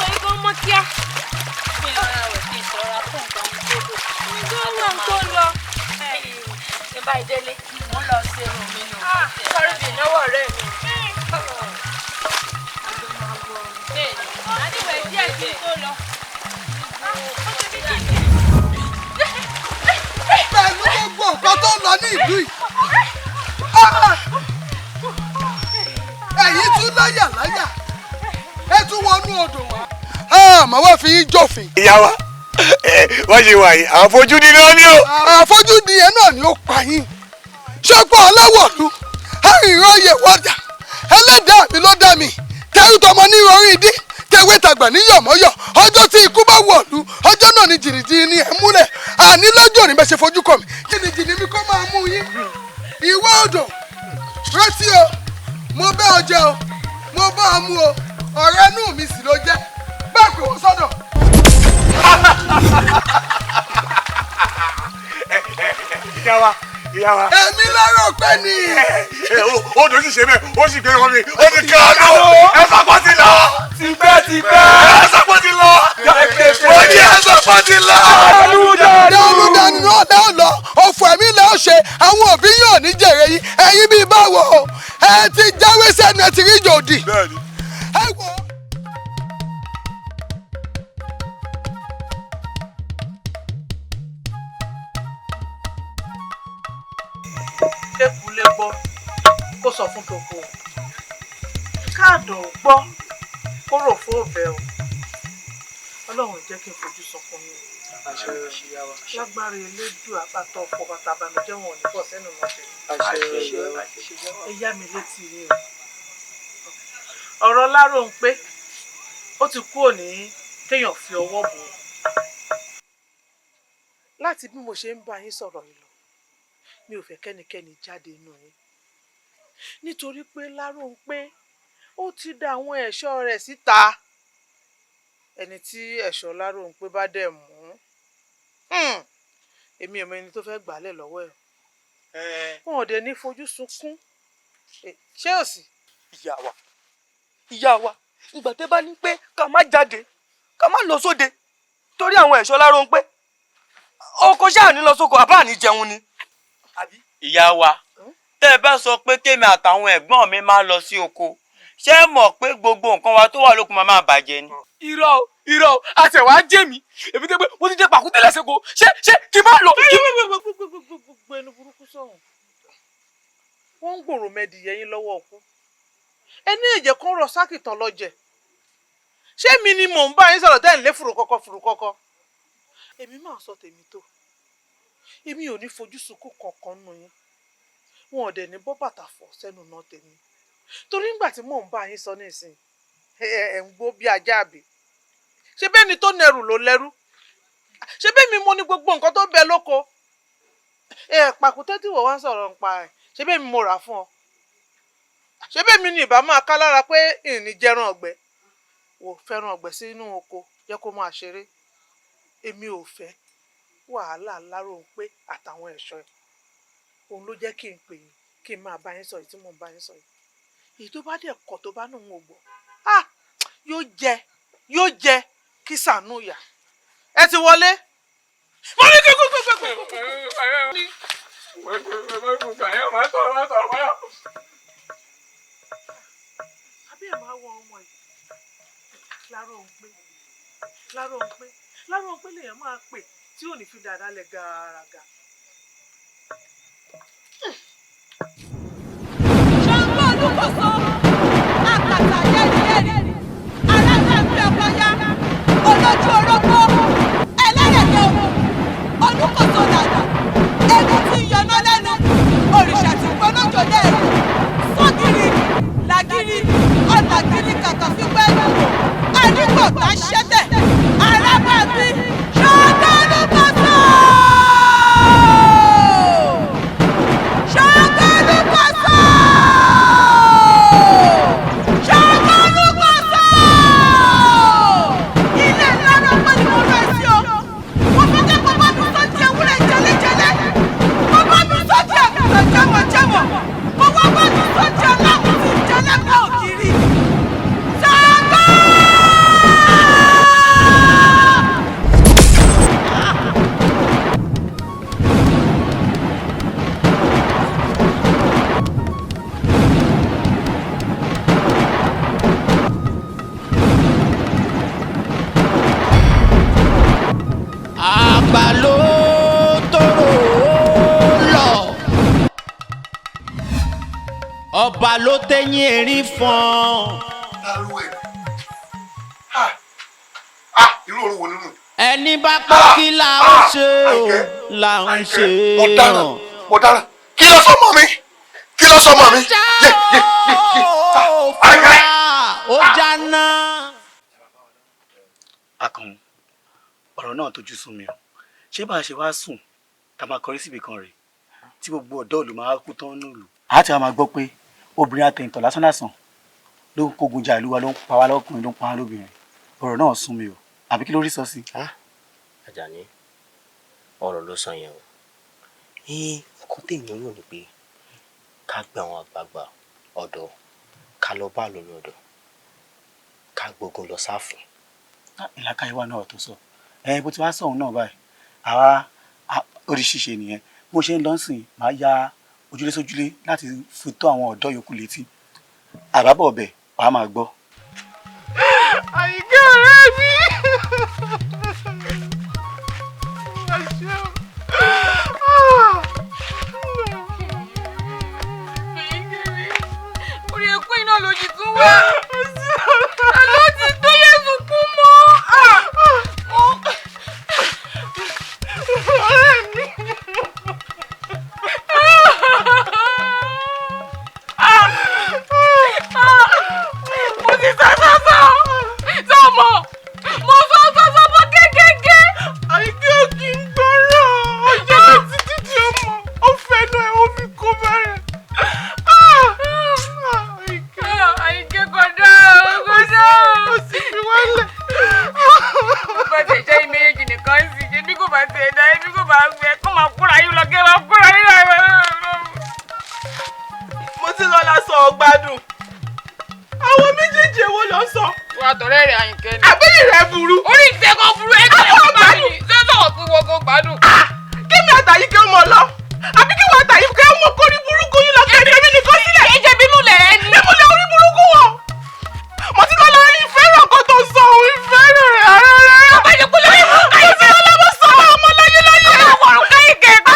nítorí kó mọ́ kíá. kí n rọra rẹ̀ kí n sọ̀rọ̀ fún nǹkan mi tó lò. nígbà wọn tó lọ. ṣé báyìí délé mo ń lọ sí irun mi nù. sọrí bí ìnáwó ọ̀rẹ́ mi. àdìwẹ̀ díẹ̀ kí n tó lọ. pẹ̀lú gbogbo nǹkan tó lọ ní ìlú yìí ẹ̀yin tún láyà ẹ tún wọnú odò wá. màá wá fi yín jófin. ìyá wa wọ́n ṣe wà yìí àfojúdi náà ni o. àfojúdi yẹn náà ni ó pa yín ṣọgbọ́n ọlọ́wọ̀lú àìrán yẹ wọ́jà ẹlẹ́dàá mi ló dá mi tẹ́rù tọmọ ní orí dín tẹ̀wé tàgbà ní yọ̀mọ́yọ̀ ọjọ́ tí ikú bá wọ̀lú ọjọ́ náà ni jìnnìjìnnì ni ẹ̀ múlẹ̀ àní lọ́jọ́ ní bẹ́ẹ̀ ṣe fojú kọ mi jìnnìjìnnì mi kó máa mú yín ìwọ odò rántí o mo bẹ́ ọ jẹ o mo bá ọ mú o ọ̀rẹ́ inú mi sì ló jẹ́ bá pè wọ́n sọ́dọ̀. ìyá wa. èmi lọ́rọ̀ pé ni. odò sì ṣe bẹ́ẹ̀ ó sì gbé wọn mi ó ti kí ọdún ẹ sọ́kọ́ ti lọ. tipẹ́tipẹ́ ẹ sọ́kọ́ ti lọ. ó ní ẹ sọ́kọ́ ti lọ. olùdarí náà lẹ́ ọ̀ lọ òfò ẹ̀mí lẹ́ ọ̀ ṣe àwọn òbí yóò ní jèrè yín ẹ̀yin bíi báwo ẹ ti jáwé sẹ́nu ẹ ti rí jòdì. ẹ wò ó. kékulé gbọ́ kó sọ fún gbogbo káàdùn ò gbọ́ kó rò fún òbẹ̀ o ọlọ́run jẹ́ kí n fojú sọ fún mi lágbára elédùn àpàtọ ọ̀pọ̀ bàtà àbànújẹ́ wọn ò ní bọ̀ sẹ́nu mọ́tẹ́ ẹ yá mi létí yìí o ọ̀rọ̀ Láròpé ó ti kú òní kéèyàn fi ọwọ́ bò ó láti bí mo ṣe ń bá yín sọ̀rọ̀ yìí lọ mi ò fẹ́ kẹ́nikẹ́ni jáde inú yín nítorí pé Láròpé ó ti dá àwọn ẹ̀ṣọ́ rẹ̀ síta ẹni tí ẹ̀ṣọ́ Láròpé bá dẹ̀ mú èmi ò mọ ẹni tó fẹ́ gbàálẹ̀ lọ́wọ́ ẹ̀ wọn ò dẹ̀ ní fojú sunkún ṣé ò sí. ìyá wa ìgbà tẹ́ bá ní pé ká má jáde ká má lọ sóde torí àwọn ẹ̀ṣọ́ Láròpé oko ṣáà ní lọ sóko àbá ní jẹun ni. ìyá wa tẹ́ ẹ bá sọ pé kémi àtàwọn ẹ̀gbọ́n mi máa lọ sí oko ṣé ẹ mọ̀ pé gbogbo nǹkan wa tó wà lókun máa bàjẹ́ ni. irọ́ àtẹ̀wá jẹ́ mi èmi tẹ́ pé mo ti jẹ́ pàkúté lẹ́sẹ̀kọ́ ṣé kí n má lọ. gbogbo ẹnu burúkú sọ̀rọ̀ wọ́n ń gbòòrò mẹ́dìyẹ yín lọ́wọ́ ọkú ẹni èjè kan rọ sákìtàn lọ́jẹ̀ ṣé mi ni mò ń bá yín sọ̀rọ̀ tẹ́ ń lé fùrùkọ́kọ́ èmi máa sọ tèmi tó èmi ò ní fojú sunkún kankan nù yín wọn ò dẹ̀ ní bọ́ bàtà fọ̀ sẹ́nu náà tèmi torí ńgbà tí mò ń bá yín sọ nísìnyí ẹ̀ ń gbó bí ajá àbí ṣé bẹ́ẹ̀ ni tó nẹrù ló lẹ́rú ṣé bẹ́ẹ̀ mi mo ní gbogbo nǹkan tó bẹ lóko pàkúté tí wọ́n wá ń sọ̀rọ̀ nípa ẹ̀ ṣé bẹ́ẹ̀ mi mo rà fún ọ ṣé bẹ́ẹ̀ mi ní ìbá máa ká lára pé ìní jẹran ọ̀gbẹ́ wò fẹ́ràn ọ̀gbẹ́ sínú oko jẹ́ kó máa ṣeré èmi ò fẹ́ wàhálà Láròǹpé àtàwọn ẹ̀ṣọ́ ẹ̀ òun ló jẹ́ kí n pè yín kí n máa bá yín sọ èyí tí mò ń bá yín sọ yìí èyí tó bá dẹ̀ kọ̀ tó bá nù ń gbọ́ yóò jẹ kí sànú yà ẹ ti wọlé. mo ní kí àbí ẹ̀ máa wọ ọmọ yìí Láròǹpé lèèyàn máa pè tí ò ní fi dáadáa lẹ̀ gàràgà. Ṣàngó Olúkòso àkàtà yẹ́rìyẹ́rì alágbàgbé ọkọ̀yá olójú orógbó ẹlẹ́rẹ̀kẹ́ òkú Olúkòso dàda egun tí ń yọná lẹ́nu òrìṣà tí ń gbóná jòlè rẹ̀ sọ́gìrì làgìrì ọ̀làgìrì kàkà fífẹ́ ẹ̀dùn àdìgbò tá a ṣẹ́tẹ̀ arábàbí Ṣàngó Olúkòso. Ọba ló tẹ́yìn erin fọ́n. irú òru wo nínú. ẹni bá pọ́ kí là ń ṣe o là ń ṣe o. mo dára kí ló sọ mọ́ mi kí ló sọ mọ́ mi. ó jáná. Àkànmú ọ̀rọ̀ náà tójú sú mi o ṣé bá a ṣe wá sùn tá a máa kọrí síbi kan rèé tí gbogbo ọ̀dọ́ ìlú máa kú tán nílùú. a ti wá máa gbọ́ pé obìnrin àtẹ̀yìntọ̀ lásán ló ń kógun jà ìlú wa ló ń pa wá lọ́kùnrin ló ń pa wá lóbìnrin ọ̀rọ̀ náà sún mi o àbí kí ló rí sọ sí. Àjàní ọ̀rọ̀ ló sọ yẹn o nǹkan téèyàn rò ní pé ká gbé àwọn àgbààgbà ọ̀dọ́ ká lọ bá lórí ọ̀dọ́ ká gbógun lọ sáfún. ìlàkàyè wa náà tó sọ bó ti wá sọ̀hún náà báyìí àwa orí ṣíṣe nìyẹn bó ṣe ń lọ sìn máa ya ojúlé sójúlé láti fi tó àwọn ọ̀dọ́ yòókù létí àbábọ̀ ọbẹ̀ wàá máa gbọ́. Àyìnkẹ́ ọ̀rẹ́ mi. orí ẹkún iná lòdì tún wá ló ti tó Yéṣu kú mọ́. ọ̀rẹ́ mi. mo ti sọ́sọ́sọ́ sọ́mọ mo sọ́sọ́sọ́ bọ́ kékeré. Àyìnkẹ́ ò kí ń gbọ́rọ̀ ọjọ́ títí tí ó mọ̀ ó fẹ́nu ẹ̀ ó fi kó bẹ̀rẹ̀. Àyìnkẹ́ kódà ó sì fi wálẹ̀. bó bá ti jẹ́ ìméjì nìkan sì ṣe bí kò bá ti ẹ̀dá bí kò bá gbẹ kó máa kúra yín lọ kẹ́ máa kúra yín lọ. mo ti lọ lásán ọgbádùn àwọn méjèèjì èwo ló sọ. wà á tọrẹ rẹ Àyìnkẹ́ ni. àbẹ́yìn rẹ burú. orí ìfẹ́ kan burú ẹgbẹ́ kan gbádùn sọ́sọ́ pé wọ́n kò gbádùn. kí mi àtàyíkẹ́ mọ̀ lọ àbí kí wọ́n àtàyíkẹ́ mọ̀ kórí burúkú yín lọ kẹ́rin èmi nìkan sílẹ̀. ẹ̀jẹ̀ bínú lẹ̀ ẹ́ ni. ìmúlẹ̀ orí burúkú wọ̀ mo ti lọ lọ ìfẹ́ rẹ̀ kó tó sọ òun ìfẹ́ rẹ̀ ara rẹ̀. àbájọ kúlẹ̀ wí fún Àyìnkẹ́. mo ti lọ lọ́wọ́ sọ ọmọ láyé láyé. ọ̀rọ̀ Àyìnkẹ́ kí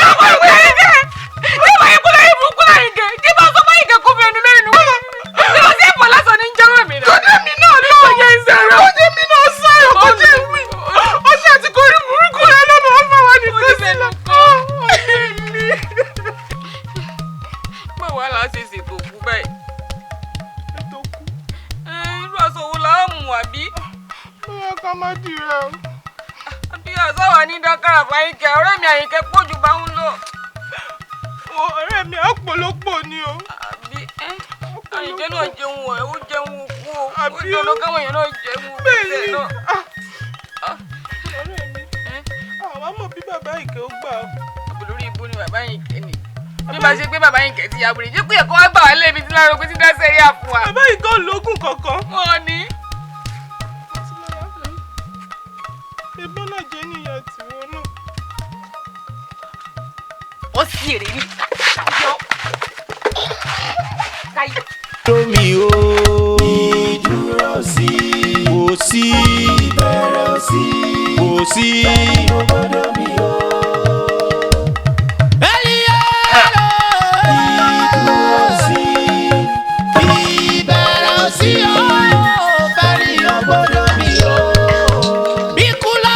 ọ̀sọ́wọ́ ní dákàrà fàyíkẹ́ ọ̀rẹ́ mi Àyìnkẹ́ pọ̀jù bá ń lọ. Ọ̀rẹ́ mi ọ̀pọ̀lọpọ̀ ni o. Àbí Àyìnkẹ́ náà jẹun ẹ̀ ó jẹun kú o. Ó dọ̀nà káwọn èèyàn náà jẹun bẹ́ẹ̀ náà. Ọ̀rẹ́ mi àwa mọ̀ bí bàbá Àyìnkẹ́ ó gbà ọ́. Olórí ibú ni bàbá Àyìnkẹ́ ni. Bí bá ṣe pé bàbá Àyìnkẹ́ ti yàgò rè jẹ́ pé ẹ̀kọ́ wá gbà wá lébi tí lára ogun ti dá sẹ́rí àfún wa. Bàbá Àyìnkẹ́ ò lóògùn kankan. Wọ́n ní. Ebola jẹ́ níyà tiwọn náà. Ó sì èrè ní Lómi o, ìdúró sí, kò sí, ìbẹ̀rẹ̀ sí, kò sí. Òbòdó mi o. Ìdúró sí, ìbẹ̀rẹ̀ sí o, bẹ́ẹ̀ni òbòdó mi o. Bíkú lọ.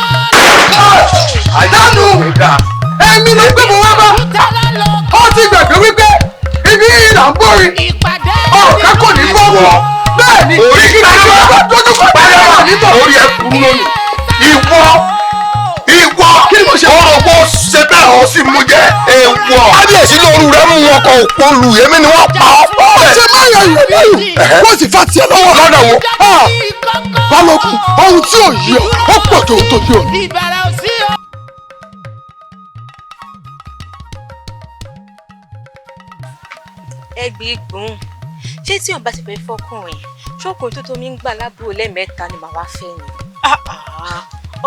Àdánù! Èmi ló gbé mo wá bá. Ó ti gbàgbé wípé ibi yìí là ń borí. Ọ̀kẹ́ kò ní bọ̀ wọ̀. Bẹ́ẹ̀ni, igi náà ló bá dojú kọ pẹ̀lú àwọn níbọ̀. Orí ẹ kú lónìí. Ìwọ kí ni mo ṣe? Ọ̀rọ̀ bó ṣe bẹ́ẹ̀ ọ sì mú jẹ́ èèwọ̀. Kábíyèsí lóru rẹ̀ mú ọkọ̀ òpólù èmi ni wọ́n pa ọ́. Ṣé máa yọ ìyẹn lẹ́yìn? Wọ́n sì fa tiẹ̀ lọ́wọ́ lọ́dọ̀ wo. Balógun, ohun tí ò yí ọ, ó pọ̀ tó tóbi ọ. Ẹgbẹ́ gbọ̀n ṣé tí òun bá ti fẹ́ fọkùnrin ṣọkùnrin tó tó mi ń gbà lábúrò lẹ́ẹ̀mẹ́ta ni màá wá fẹ́ ni.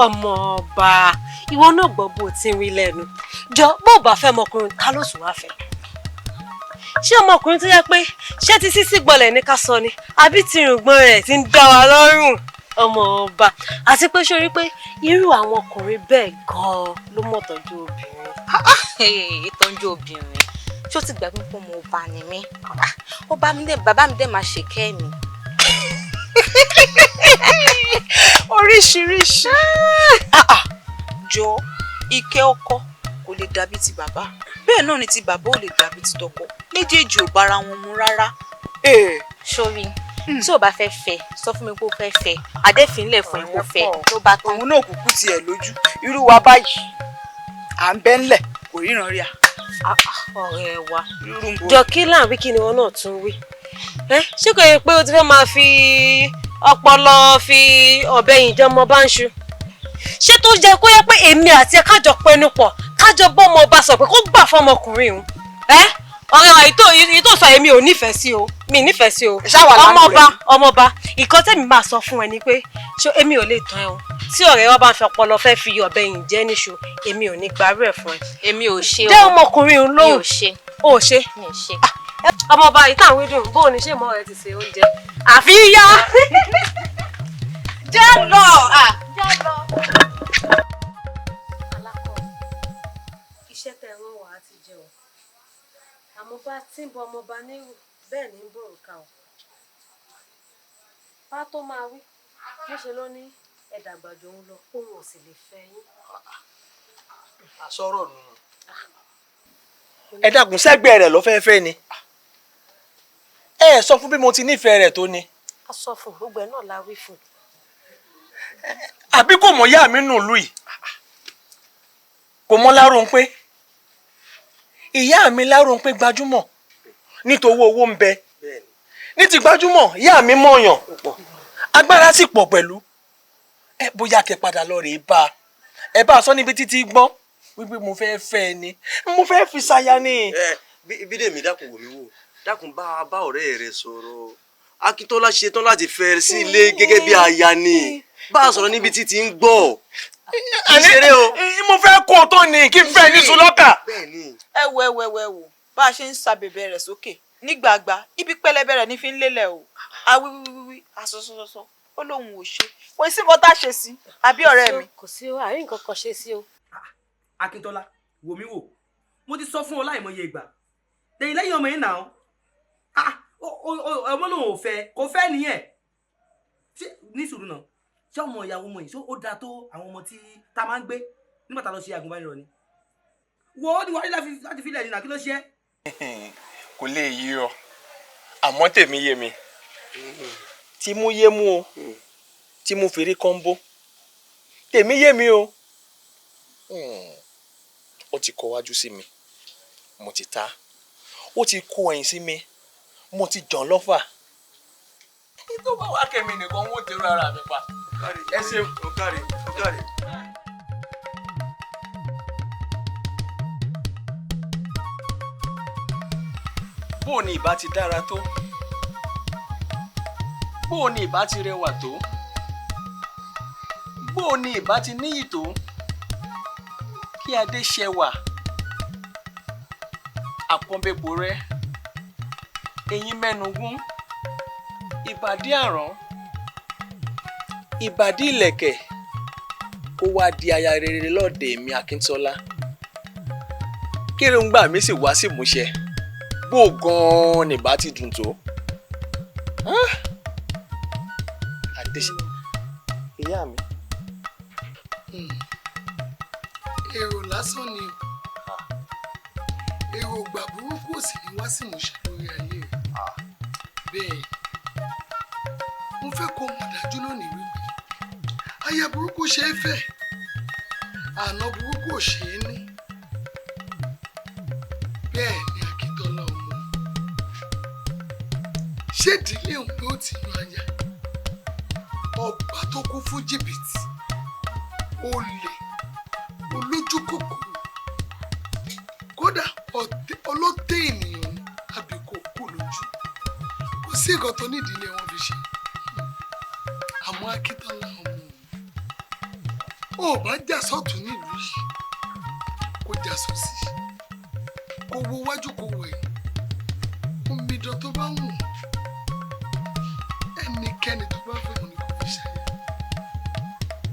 ọmọ ọba ìwọ náà gbọ́ bó ti ń rí lẹ́nu jọ bó bá fẹ́ ọmọkùnrin ká ló sùn wá fẹ́. ṣé ọmọkùnrin tó yẹ pé ṣé ti sísí gbọ́lẹ̀ ní ká sọ ni àbí tí irùngbọ̀n rẹ̀ ti ń dá wa lọ́rùn ọmọ ọba àti pé ṣó rí pé irú àwọn ọkùnrin bẹ́ẹ̀ gan-an ló mọ̀ tọ́jú obìnrin. ìtọ́jú obìnrin ṣó ti gbàgbé pé mo ọba ni mí ọba mi dé bàbá mi dé máa ṣe kẹ́ mi. oríṣiríṣi jọ ike ọkọ kò lè dàbí ti bàbá bẹ́ẹ̀ náà ni ti bàbá ò lè dàbí ti tọkọ méjèèjì ò bára wọn mu rárá. sórí tí o bá fẹ́ fẹ́ sọ fún mi pé o fẹ́ fẹ́ adéfínlẹ̀ fún ẹ kó fẹ́ ló bá tán. òun náà kúkú tiẹ̀ lójú irú wa báyìí à ń bẹ́ ńlẹ̀ kò ríran rí a. ọ̀rẹ́ wa jọ kí láàrin kí ni wọn náà tún wí ṣé kò yẹ pé o ti fẹ́ máa fi ọpọlọ fi ọ̀bẹ yìí jẹ́ ọmọ bá ń ṣu ṣé tó jẹ́ kó yẹ pé èmi àti ẹ kájọ pẹnu pọ̀ kájọ bọ́ ọmọ ọba sọ pé kó gbà fún ọmọkùnrin òun ọ̀rẹ́ wa èyí tó sọ èmi ò nífẹ̀ẹ́ sí o mi nífẹ̀ẹ́ sí o ọmọọba ìkan tẹ́mi máa sọ fún ẹ ni pé ṣé èmi ò lè tán ẹ o tí ọ̀rẹ́ wa bá ń fi ọpọlọ fẹ́ fi ọ̀bẹ yìí jẹ́ níṣu èmi ò ní gbárù ẹ̀ fún ẹ. èmi ò ṣe o jẹ́ ọmọkùnrin òun lóhùn. mi ò ṣe. o ò ṣe. mi ò ṣe. ọmọọba yìí táwọn ìdùn bó o ní ṣe mọ ẹ ti ṣe oúnjẹ àfi yá. jẹ́ lọ. jẹ́ lọ. alákọ̀ iṣẹ́ tẹ̀ wọ́n wà á ti jẹ o àmọ́ bá tí ń bọ ọmọọba nírù bẹ́ẹ̀ ní ń bọ̀ òrùka o bá tó máa wí níṣẹ́ ló ní ẹ̀dàgbàjọ ń lọ òun ò sì lè fẹ́ yín. àsọ̀rọ̀ nù. ẹ dákun sẹ́gbẹ̀ẹ́ rẹ̀ ló fẹ́ fẹ́ ni ẹ sọ fún bí mo ti nífẹ̀ẹ́ rẹ̀ tó ni. a sọ fún gbogbo ẹ náà la wí fún. àbí kò mọ ìyá mi nù lù yìí kò mọ Láròǹpé ìyá mi Láròǹpé gbajúmọ̀ nítorí owó ń bẹ ní ti gbajúmọ̀ ìyá mi mọ̀ọ̀yàn agbára sì pọ̀ pẹ̀lú ẹ bóyá kẹ padà lọ rèé bá ẹ bá a sọ níbi títí gbọ́n wípé mo fẹ́ fẹ́ ẹ ni mo fẹ́ fi ṣaya ni. Bídèmí dákun wò mí wò dákun bá ọ̀rẹ́ rẹ sọ̀rọ̀ Akíntọ́lá ṣetán láti fẹ́ sí ilé gẹ́gẹ́ bí aya ni bá a sọ̀rọ̀ níbi títí ń gbọ́ ìṣeré o. mo fẹ́ kó o tó ní kí n fẹ́ ní sulọ́kà. ẹ wò bá a ṣe ń sa bèbè rẹ̀ sókè nígbàgbà ibi pẹlẹbẹ rẹ̀ ní fi ń lélẹ̀ o awíwíwí asọsọsọ ó lóun ò ṣe kò sí nǹkan tá a ṣe sí àbí ọ̀rẹ́ mi. kò sí àárín nǹkan kan ṣe sí o. Akíntọ́lá wò mí wò mo ti sọ fún ọ láìmọye ìgbà tẹ̀yìn lẹ́yìn ọmọ yìí nà án ọmọ lòun ò fẹ́ kò fẹ́ nìyẹn ní sùúrù náà ṣé ọmọ ìyàwó ọmọ yìí ṣé ó dáa tó àwọn ọmọ tí tá máa ń gbé nígbà tá a lọ ṣe àgùnbánirọ̀ ni wo ó ní wàá rí láti filẹ̀ nínú kí ló ṣe. kò lè yí ọ àmọ́ tèmi yé mi tí mú yé mú o tí mú fèrè kan bó tèmi yé mi o ó ti kọ wájú sí mi mo ti ta ó ti kó ẹ̀yìn sí mi mo ti jàn lọ́fà tó bá wá kẹ́mi nìkan wọ́n tẹ̀rù ara mi pa ẹ ṣeun ó kárí. bó o ní ìbá ti dára tó bó o ní ìbá ti rẹwà tó bó o ní ìbá ti níyì tó kí adé ṣẹwà àpọ́nbẹ́pọ̀ rẹ eyín mẹ́nugún ìbàdí àrán ìbàdí ìlẹ̀kẹ̀ kó wá di aya rere lọ́ọ̀dẹ̀ mi Akíntọ́lá kéròǹgbà mi sì wá sí ìmúṣẹ bó gan-an nìbá ti dùn tó. Adéṣe ìyá mi. èrò lásán ni o èrò ògbà burúkú ò sì ní wá sí ìmúṣẹ lórí ayé rẹ bẹ́ẹ̀ mo fẹ́ kó mọ̀ dájú lónìí wípé aya burúkú ṣe é fẹ́ àná burúkú ò ṣe é ní bẹ́ẹ̀ ni Akíntọ́lá ọmọ ṣé ìdílé òun ló ti yan aya ọba tó kú fún jìbìtì olè olójú kòkòrò kódà ọlọ́tẹ̀ ènìyàn àbí kò kú lójú kò sí nǹkan tó nídìílé wọn fi ṣe àmọ́ Akíntọ́lá ọmọ ò bá jà sọ́tún nílùú yìí kó jà sósì kó wo wájú kó wẹ̀ omidan tó bá wù ẹnikẹ́ni tó bá fẹ́ òní kò fi ṣàyẹ̀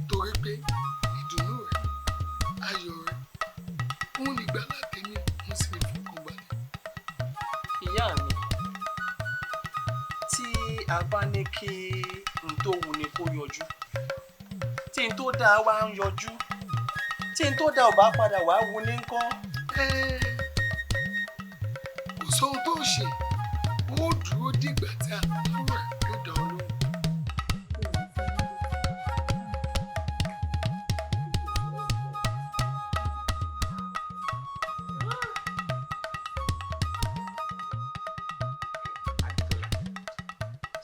torí pé ìdùnnú rẹ̀ ayọ̀ rẹ̀ òun nígbàlà tèmi mo sì lè fọkàn balẹ̀. ìyá mi tí a bá ní kí n tó wù ni kó yọjú tí n tó dáa wá ń yọjú tí n tó dáa ò bá padà wá wù ní ńkọ́. kò sóhun tó ṣe ó dúró dìgbà tí àbúrò rẹ̀ yóò dá ọ lóhùn.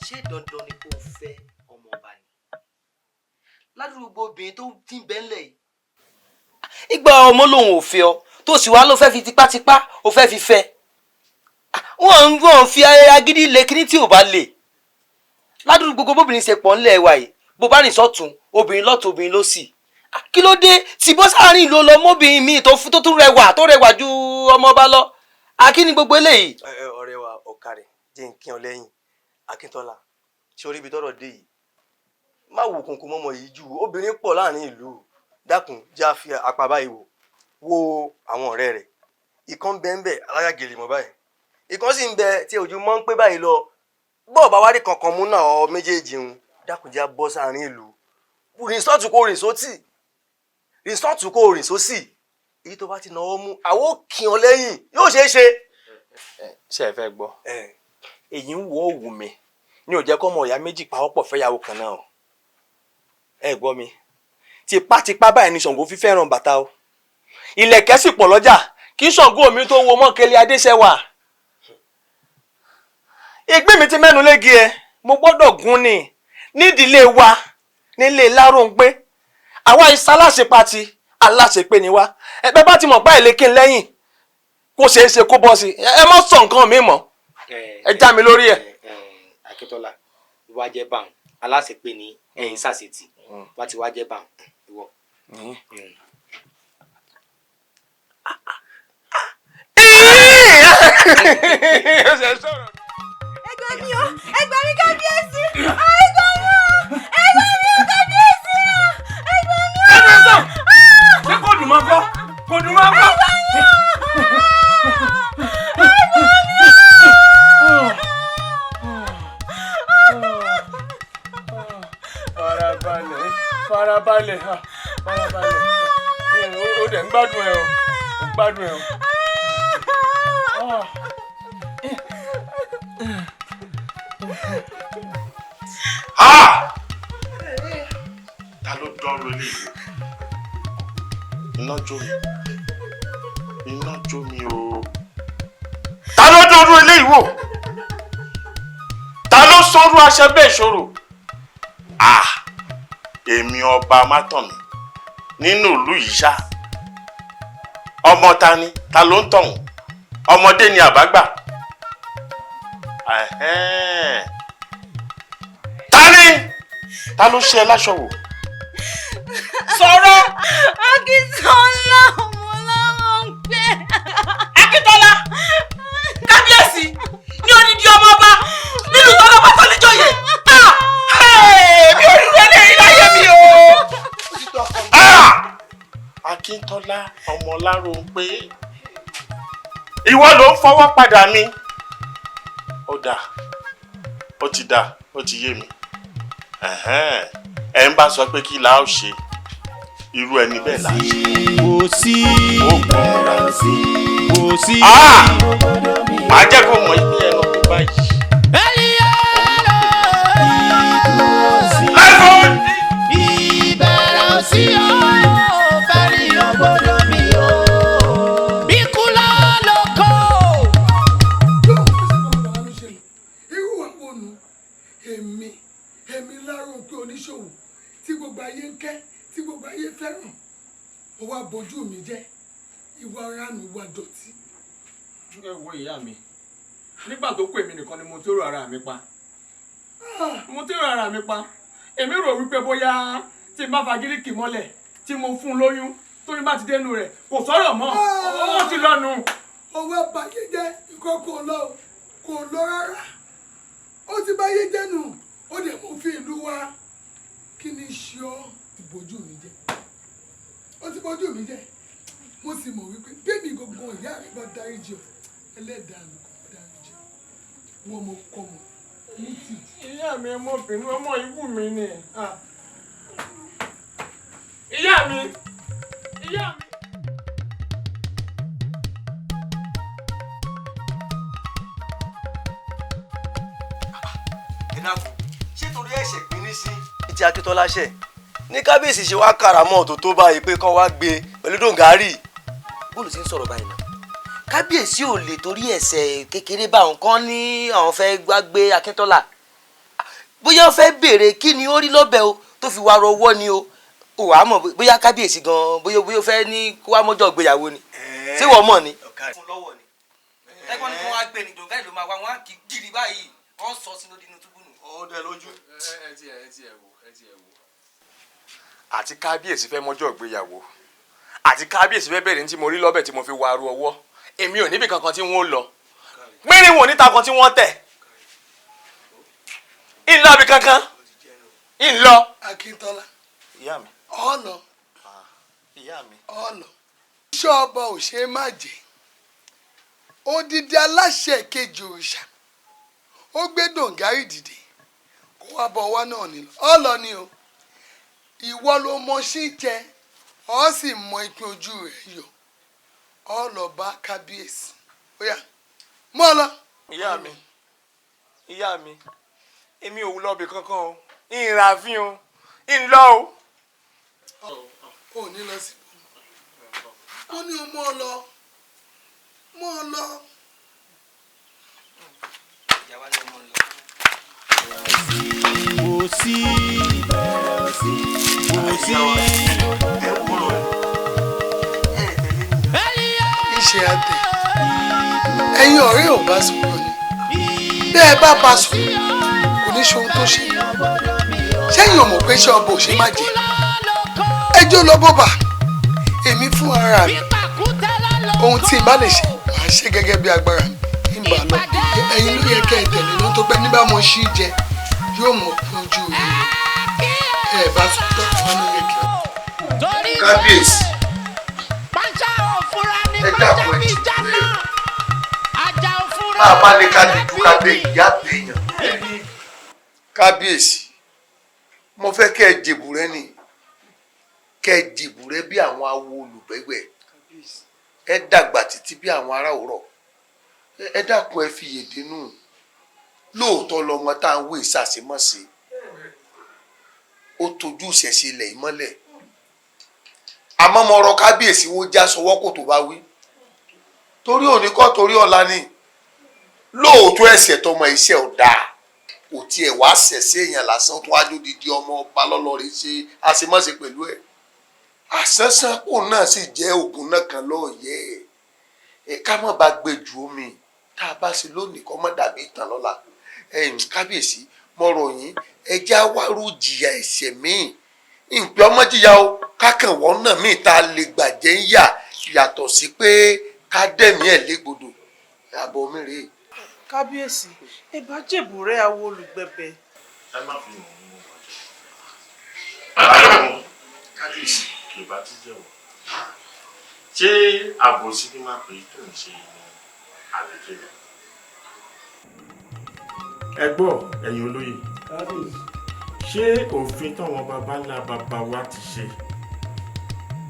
ṣé dandan ni kò fẹ́ ọmọ ọba ni ládùúgbò obìnrin tó ti ń bẹ́ńlẹ̀ yìí. ìgbà ọmọ lòun ò fẹ́ ọ tó sì wá ló fẹ́ fi tipátipá ó fẹ́ fi fẹ́ wọ́n fi agídí lé kíní tí ò bá lè ládùúgbò gbogbo bóbìnrin ṣe pọ̀ ńlẹ̀ wa yìí bó bá rìn sọ́tún obìnrin lọ́tún obìnrin ló sì kí ló dé tí bó sáárín ìlú ọlọmọbìnrin míì tó tún rẹwà ju ọmọ ọba lọ akíní gbogbo eléyìí. ọ̀rẹ́ wa ọ̀kàrẹ̀ jẹ́ nkí ọ lẹ́yìn Akíntọ́lá ṣé orí ibi tọ́rọ̀ dé yìí má wò kùnkùn mọ́mọ́ yìí jù obìnrin pọ̀ láàrin ìlú dákun já fi apá báyìí wo àwọn ọ̀rẹ́ rẹ̀ ìkan ń bẹ ń bẹ aláyàgèrè mọ́ báyìí ìkan sì ń bẹ tí ojú mọ́ ń pé báyìí lọ bọ́ọ̀ bá wárí kankan mú náà ọ méjèèjì ń dákun já bọ́ sáàrin ìlú rìsọ́ọ̀tù kò rìn sótì rìsọ́ọ̀tù kò rìn sósì èyí tó bá ti náwó mú àwọn kì ọ lẹ́yìn yóò ṣeé ṣe. ṣé ẹ fẹ́ gbọ́ èyí ń wo òwú mi ní ò jẹ́ kó ọmọ ìyá méjì pawọ́pọ̀ fẹ́yàwó kan náà ẹ gbọ́ mi tipátipá báyìí ni Ṣàngó fi fẹ́ràn bàtà o ìlẹ̀kẹ̀ sì pọ̀ lọ́jà kí Ṣàngó mi tó wo mọ́kẹ́lẹ́ adéṣẹ́wà ìgbín mi ti mẹ́nu léegi ẹ mo gbọ́dọ̀ gún ni nídìílé wa nílé Láròǹgbé àwa ìsá aláṣepati aláṣepé ni wá ẹgbẹ́ bá ti mọ̀ pa ìlékè lẹ́yìn kó ṣeé ṣe kó bọ́ sí ẹ mọ́ sọ nǹkan mi mọ́ ẹ já mi lórí ẹ. Akíntọ́lá wá jẹ́ báwọn aláṣepé ní ẹ̀yìn sàṣetì wá ti wá jẹ́ báwọn ìwọ. ẹgbẹ́ mi o ẹgbẹ́ mi kábíyèsí ẹgbẹ́ mi o ẹgbẹ́ mi o kábíyèsí ẹgbẹ́ mi o. ẹgbẹ́ sọ ṣé kò dùn mọ́ kọ́ kò dùn mọ́ kọ́. farabalẹ̀ ó dẹ̀ ń gbádùn ẹ o ń gbádùn ẹ o. ta ló dánrò eléyìí iná jó mi iná jó mi o. ta ló dúró ilé ìwò ta ló sọrú aṣẹ bẹ́ẹ̀ ṣòro èmi ọba mátọ̀mí nínú ìlú yìí ṣá ọmọ ta ni ta ló ń tọ̀hún ọmọdé ni àbágbà ta ló ṣe ẹ láṣọ wò. sọ̀rọ̀. Akíntọ́lá ọmọ láwọn ń gbé. Akíntọ́lá kábíyèsí ní odidi ọmọ ọba nínú tọ́lá bá tọ́lé jọyè. mi ò rí wẹ́lẹ̀ rí láyé mi o. Akíntọ́lá ọmọ Lárónpé ìwọ ló ń fọwọ́ padà mi. Ó dà ó ti dà ó ti yé mi. Ẹ ń bá sọ pé kí la ó ṣe irú ẹni bẹ́ẹ̀ la ṣe. kò sí bẹ̀rẹ̀ sí kò sí. Màá jẹ́ kó mọ ìpín ẹnu tó báyìí. ìbẹ̀rẹ̀ sí o fẹ́rí ògbódò mi o bí kúlọ̀ lóko. irú àwọn ònù èmi Lárónpé oníṣòwò tí gbogbo ayé ń kẹ́ tí gbogbo ayé fẹ́ràn ó wá bojú mi jẹ́ ìwà ránù ìwà dọ̀tí. ẹ wo ìyá mi nígbà tó kó èmi nìkan ni mo tó rò ara mi pa èmi rò wípé bóyá tí n bá fagíríkì mọ́lẹ̀ tí mo fún un lóyún tóyún bá ti dénú rẹ̀ kò sọ̀rọ̀ mọ́ ó ti lọ́nu. owó àbáyé jẹ́ nǹkan kò lọ rárá ó ti báyé jẹ́ nù ó dẹ̀ mú fi ìlú wa kí ni ṣe ọ́ ìbojú mi jẹ́ ó ti bójú mi jẹ́ mo sì mọ̀ wípé bébí gbogbo ìyá rẹ̀ bá dáríjì ọ́ ẹlẹ́dàá mi kò dáríjì wọ́n mo kọ́ mọ́ ní tì. ìyá mi ọmọbìnrin ọmọ ìwú mi ni ìyá mi. ẹ dákun ṣé torí ẹ̀ṣẹ̀ pín ní sí. ti Akíntọ́lá ṣe ní kábíyèsí ṣe wá kàràmọ́ tó báyìí pé kán wá gbé pẹ̀lú dòǹgárì. bóòlù ti ń sọ̀rọ̀ báyìí náà kábíyèsí ò lè torí ẹ̀ṣẹ̀ kékeré bá àwọn kan ní àwọn fẹ́ wá gbé Akíntọ́lá bóyá ó fẹ́ béèrè kí ni ó rí lọ́bẹ̀ o tó fi wá rọwọ́ ni o ò wá mọ̀ bóyá kábíyèsí gan bóyá ó fẹ́ ní kó wá mọ́jọ́ ìgbéyàwó ni ṣé wọ́n mọ̀ ni. ẹgbọ́n ní kí wọ́n á gbé ni dòǹgárì ló máa wá wọn á kì í gírí báyìí wọ́n sọ sínú dínú túbú nù. ó dẹ lójú. ẹ ti ẹ wò. àti kábíyèsí fẹ́ mọ́jọ́ ìgbéyàwó àti kábíyèsí fẹ́ bẹ̀rẹ̀ ní tí mo rí lọ́bẹ̀ tí mo fi wá aru ọwọ́ èmi ò níbi kankan tí wọ́n lọ pínrín wọn níta kan tí wọ́n tẹ̀ ìlọ àbí kankan ìlọ. Akíntọ́lá ìyá mi. ọ̀nà ìyá mi. ọ̀nà iṣẹ́ ọba ò ṣe é má jẹ́ odidi aláṣẹ kejì òrìṣà ó gbé dòǹgárì dìde kó wá bọ ọwọ́ náà nílò ọ̀lọ́ ni o ìwọ ló mọ sí jẹ ọ sì mọ ìpín ojú rẹ yọ ọ lọ bá kábíyèsí óyá mọ lọ. ìyá mi èmi ò lọ́ọ̀bì kankan o ìràfin o ìlọ o. ò ní lọ sí ibò ó ní o mọ ọ lọ. kò sí kò sí. iṣẹ́ àtẹ ẹ̀yin ọ̀rẹ́ ò bá sọ̀rọ̀ ni bẹ́ẹ̀ bá bá sọ̀rọ̀ kò ní ṣe ohun tó ṣe sẹ́yìn ò mọ̀ pé iṣẹ́ ọba ò ṣe má jẹ́ ẹjọ́ lọ bọ́bà èmi fún ara mi ohun tí n bá lè ṣe màá ṣe gẹ́gẹ́ bí agbára mi ń bà lọ ẹ̀yin ló yẹ kẹ́ ẹ tẹ̀lé ló tó pẹ́ nígbà mo ṣí jẹ yóò mọ̀ fún ojú rẹ̀ ẹ bá tún tọ́ wọn ló yẹ kí. kábíyèsí ẹ dàpọ̀ ẹ ti rẹ̀ máa bá ní ká dúdú ká bẹ ìyá àtẹ̀yàn. kábíyèsí mo fẹ́ kẹ́ ẹ jèbù rẹ ni kẹ́ ẹ jèbù rẹ bí àwọn awo olùgbẹ́gbẹ́ ẹ dàgbà títí bí àwọn ará òrọ̀ ẹ dákun ẹ fi yèdínú lóòótọ́ lọmọ tá à ń wé ìsàsímọ́sí ó tójú ìṣẹ̀ṣe ilẹ̀ ìmọ́lẹ̀ àmọ́ mo rọ kábíyèsí wo já sọwọ́ kò tó bá wí torí òní kọ́ torí ọ̀la ni lóòótọ́ ẹ̀ṣẹ̀ tọmọ iṣẹ́ ò dáa kò tiẹ̀ wá ṣẹ̀ṣẹ̀ èèyàn lásán tó wájú dídí ọmọ ọba lọ́lọ́rin ṣe àṣemọ́ṣe pẹ̀lú ẹ̀ àṣánṣánpò náà sì jẹ́ ògùn náà kan lọ́ọ̀yẹ́ ẹ̀ ká má bá gbé ju omi tá a bá ṣe lónìí kọ́ mọ́ dàbí ìtàn lọ́la kábíyèsí mo rọ̀ yín ẹjẹ́ àwárò jìyà ẹ̀ṣẹ̀ míì ìpè ọmọ jìyà o kákànwọ́ náà míì tá a lè gbàjẹ́ ń yà yàtọ̀ sí pé ká dẹ̀mí ẹ̀ légbodò àbọ̀ mi rèé. kábíyèsí ẹ bá jèbù rẹ awo olùgbẹ̀bẹ̀. ẹ má fi hàn mí wájú. kábíyèsí kì í bá ti jẹ́wọ́ ṣé àbòsí ni máa pè é tó ń ṣe ní àlejò rẹ̀. ẹ gbọ́ ẹ̀yin olóyè ṣé òfin táwọn baba ńlá baba wa ti ṣe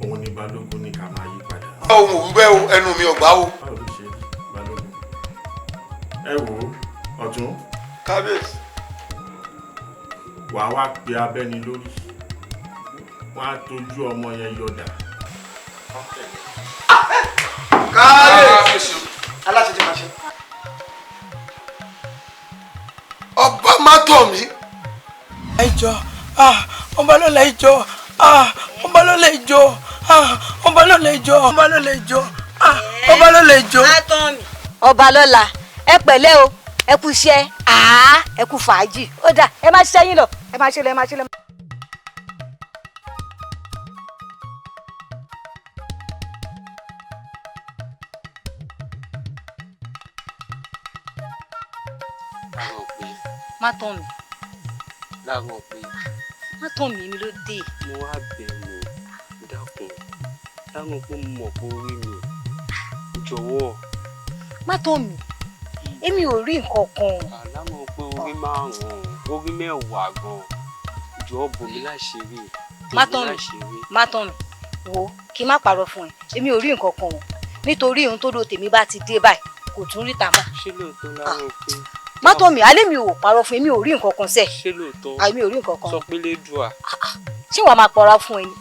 òun ni balógun ní ká máa yí padà. ohun òun bẹ́ẹ̀ o ẹnu mi ò gbà o. báwo ló ṣe balógun ẹ wò ó ọ̀tún. kábíyèsí. wàá wá pe abẹ́ni lórí wọ́n á tójú ọmọ yẹn yọ̀dà. kábíyèsí. aláṣẹ ti máa ṣe. ọba mátọ̀ mi. ẹjọ ọba ló lè jọ ọba ló lè jọ ọba ló lè jọ ọba ló lè jọ ọba ló lè jọ. ọba lọ́la ẹ pẹ̀lẹ́ o ẹ kú iṣẹ́ ẹ kú fàájì ó dà ẹ má ṣiṣẹ́ yín lọ ẹ má ṣe lọ ẹ má ṣe lọ. má tán mi. láwọn pé. má tán mi mi ló dé. mo wá bẹ̀rù dákun láwọn pé mo mọ̀ pé orí mi jọ̀wọ́. má tán mi èmi ò rí nǹkan kan. láwọn pé orí márùn-ún orí mẹ́wàá gan-an jọ̀ọ́ bò mí láṣìírí. má tán mi má tán mi wo kí n má parọ́ fún ẹ èmi ò rí nǹkan kan o nítorí ohun tó do tèmi bá ti dé báyìí kò tún ríta mọ́. ṣé lóòótọ́ láwọn pé. mọ́tò mi alẹ́ mi ò parọ́ fún mi ò rí nǹkan kan sẹ́. ṣé lóòótọ́ àmì ò rí nǹkan kan. sọ pé lédùá. ṣé wàá máa parọ́ fún ẹ ni.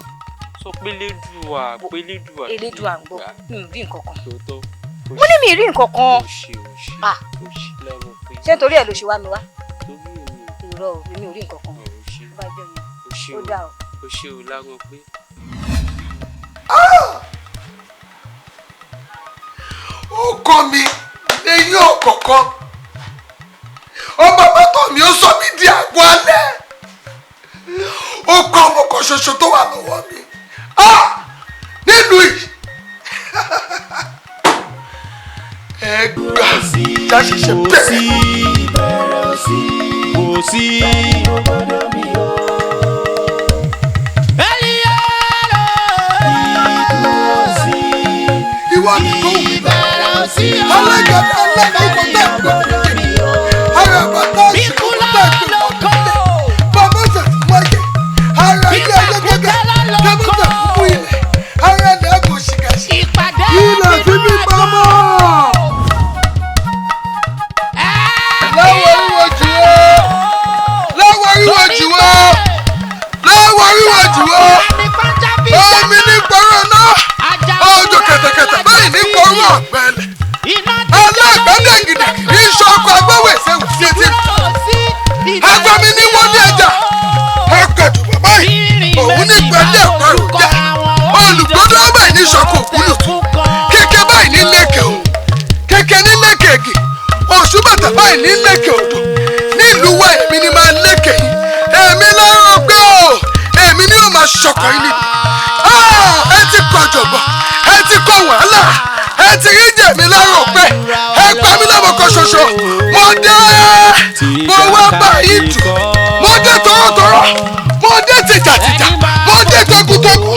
sọ pé lédùá pé lédùá. elédùá ń gbọ́ mi ò rí nǹkan kan. lóòótọ́. mo ní mi rí nǹkan kan. òṣì lẹ́wọ̀n pé. ṣé nítorí ẹ̀ ló ṣe wá mi wá. torí èmi. irọ́ o èmi ò rí nǹkan kan. òṣì bá jẹ́ mi òṣì ó dà o. òṣì ò láwọn pé. ọkọ mi lẹ́yìn ọ̀kọ̀ọ̀kan ọba mọ́tò mi ó sọ mí di àgọ́ alẹ́ ó kọ́ ọmọ kan ṣoṣo tó wà lọ́wọ́ mi nílùú yìí ẹ gbà jáṣẹṣẹ bẹ̀rẹ̀. kò sí. ìwọ ni tó wù bá alága alága kò tẹ̀ gbọ́ ara bàtà ṣe kò tẹ̀ gbọ́ bàbá ṣàtì wáyé ara ilé ẹjọ́ gẹ́gẹ́ tẹ́bùtà fún ilẹ̀ ara ilẹ̀ kò ṣìkàṣì ilẹ̀ fi mí pamọ́. láwọ̀ ìwọ̀ jù wọ́ láwọ̀ ìwọ̀ jù wọ́ láwọ̀ ìwọ̀ jù wọ́ omi ní gbọ́rọ̀ náà ọjọ́ kẹtẹkẹtẹ báyìí ní gbọ́rọ̀ ọ̀gbẹ́lẹ̀ alágbẹ́lẹ̀ gidi ní sọ́kọ̀ agbẹ́wẹ̀sẹ̀ wùsíẹ́tì agbami ní wọlé ẹja ọkọ̀jù bàbá yìí òun ní gbẹ́lẹ̀ ọ̀pẹ̀rù jẹ́ olùgbọ́dọ̀ báyìí ní sọ́kọ̀ òkúlùtù kéke báyìí ní lẹ́kẹ̀ o kéke ní lẹ́kẹ̀ ègè oṣù bàtà báyìí ní lẹ́kẹ̀ odò nílùú wa èmi ni máa lẹ́kẹ̀ yìí èmi lọ́rọ̀ gbé o èmi ni yóò máa ṣọkọ̀ yìí níbi ẹ ti kọ jọ̀gbọ̀n ẹ ti kọ wàhálà ẹ ti rí jẹ̀mí lọ́rọ̀ pé ẹ gbà mí lọ́mọ kan ṣoṣo mo dé mo wá bá yìí jù mo dé tọ̀rọ̀tọ̀rọ̀ mo dé tìjàtìjà mo dé tọkùtọkù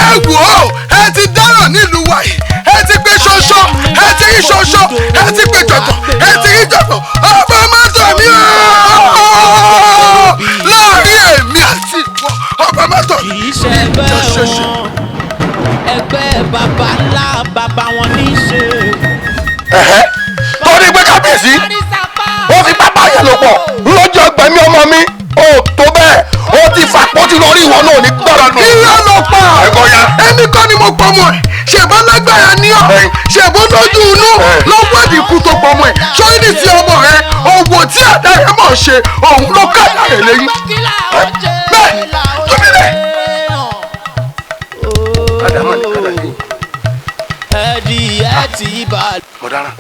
ẹ wò ó ẹ ti dáràn nílùú wa yìí ẹ ti gbé ṣoṣo ẹ ti rí ṣoṣo ẹ ti gbé jọ̀gbọ̀n ẹ ti rí jọ̀gbọ̀n ọba mọ́tò mi láàrin èmi àti ìwọ ọba mọ́tò mi ìjà ṣẹṣẹ. ẹgbẹ́ baba ńlá baba wọn ní í ṣe. torí pé kábíyèsí ó fi pápá yẹn lò pọ̀ lọ́jọ́ gbẹ̀mí ọmọ mi ó tó bẹ́ẹ̀ ó ti fàpọ́tì lórí ìwọ náà ní gbọ́dọ̀ nù. irọ́ ló pa èmi kọ́ ọmọ ẹ̀ ṣèbọn lágbára ní ọ ṣèbọn lójú inú lọ́wọ́ ìdínkù tó pọ̀ ọmọ ẹ̀ sórí ní ti ọmọ rẹ òwò tí àdá rẹ mọ̀ ṣe òun ló kájà rẹ lẹ́yìn bẹ́ẹ̀ tóbi rẹ̀. àdàmọ́ ní kọ́lá lẹ́yìn. ẹ̀dì ẹ̀ ti bá. mo dáràn.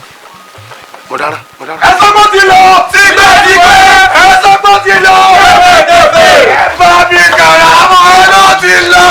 ẹ̀sọ́ gbọ́ ti lọ. tipẹ́tipẹ́ ẹ̀sọ́ gbọ́ ti lọ. ẹ bá mi kàrà àmọ́ ẹ ló ti lọ.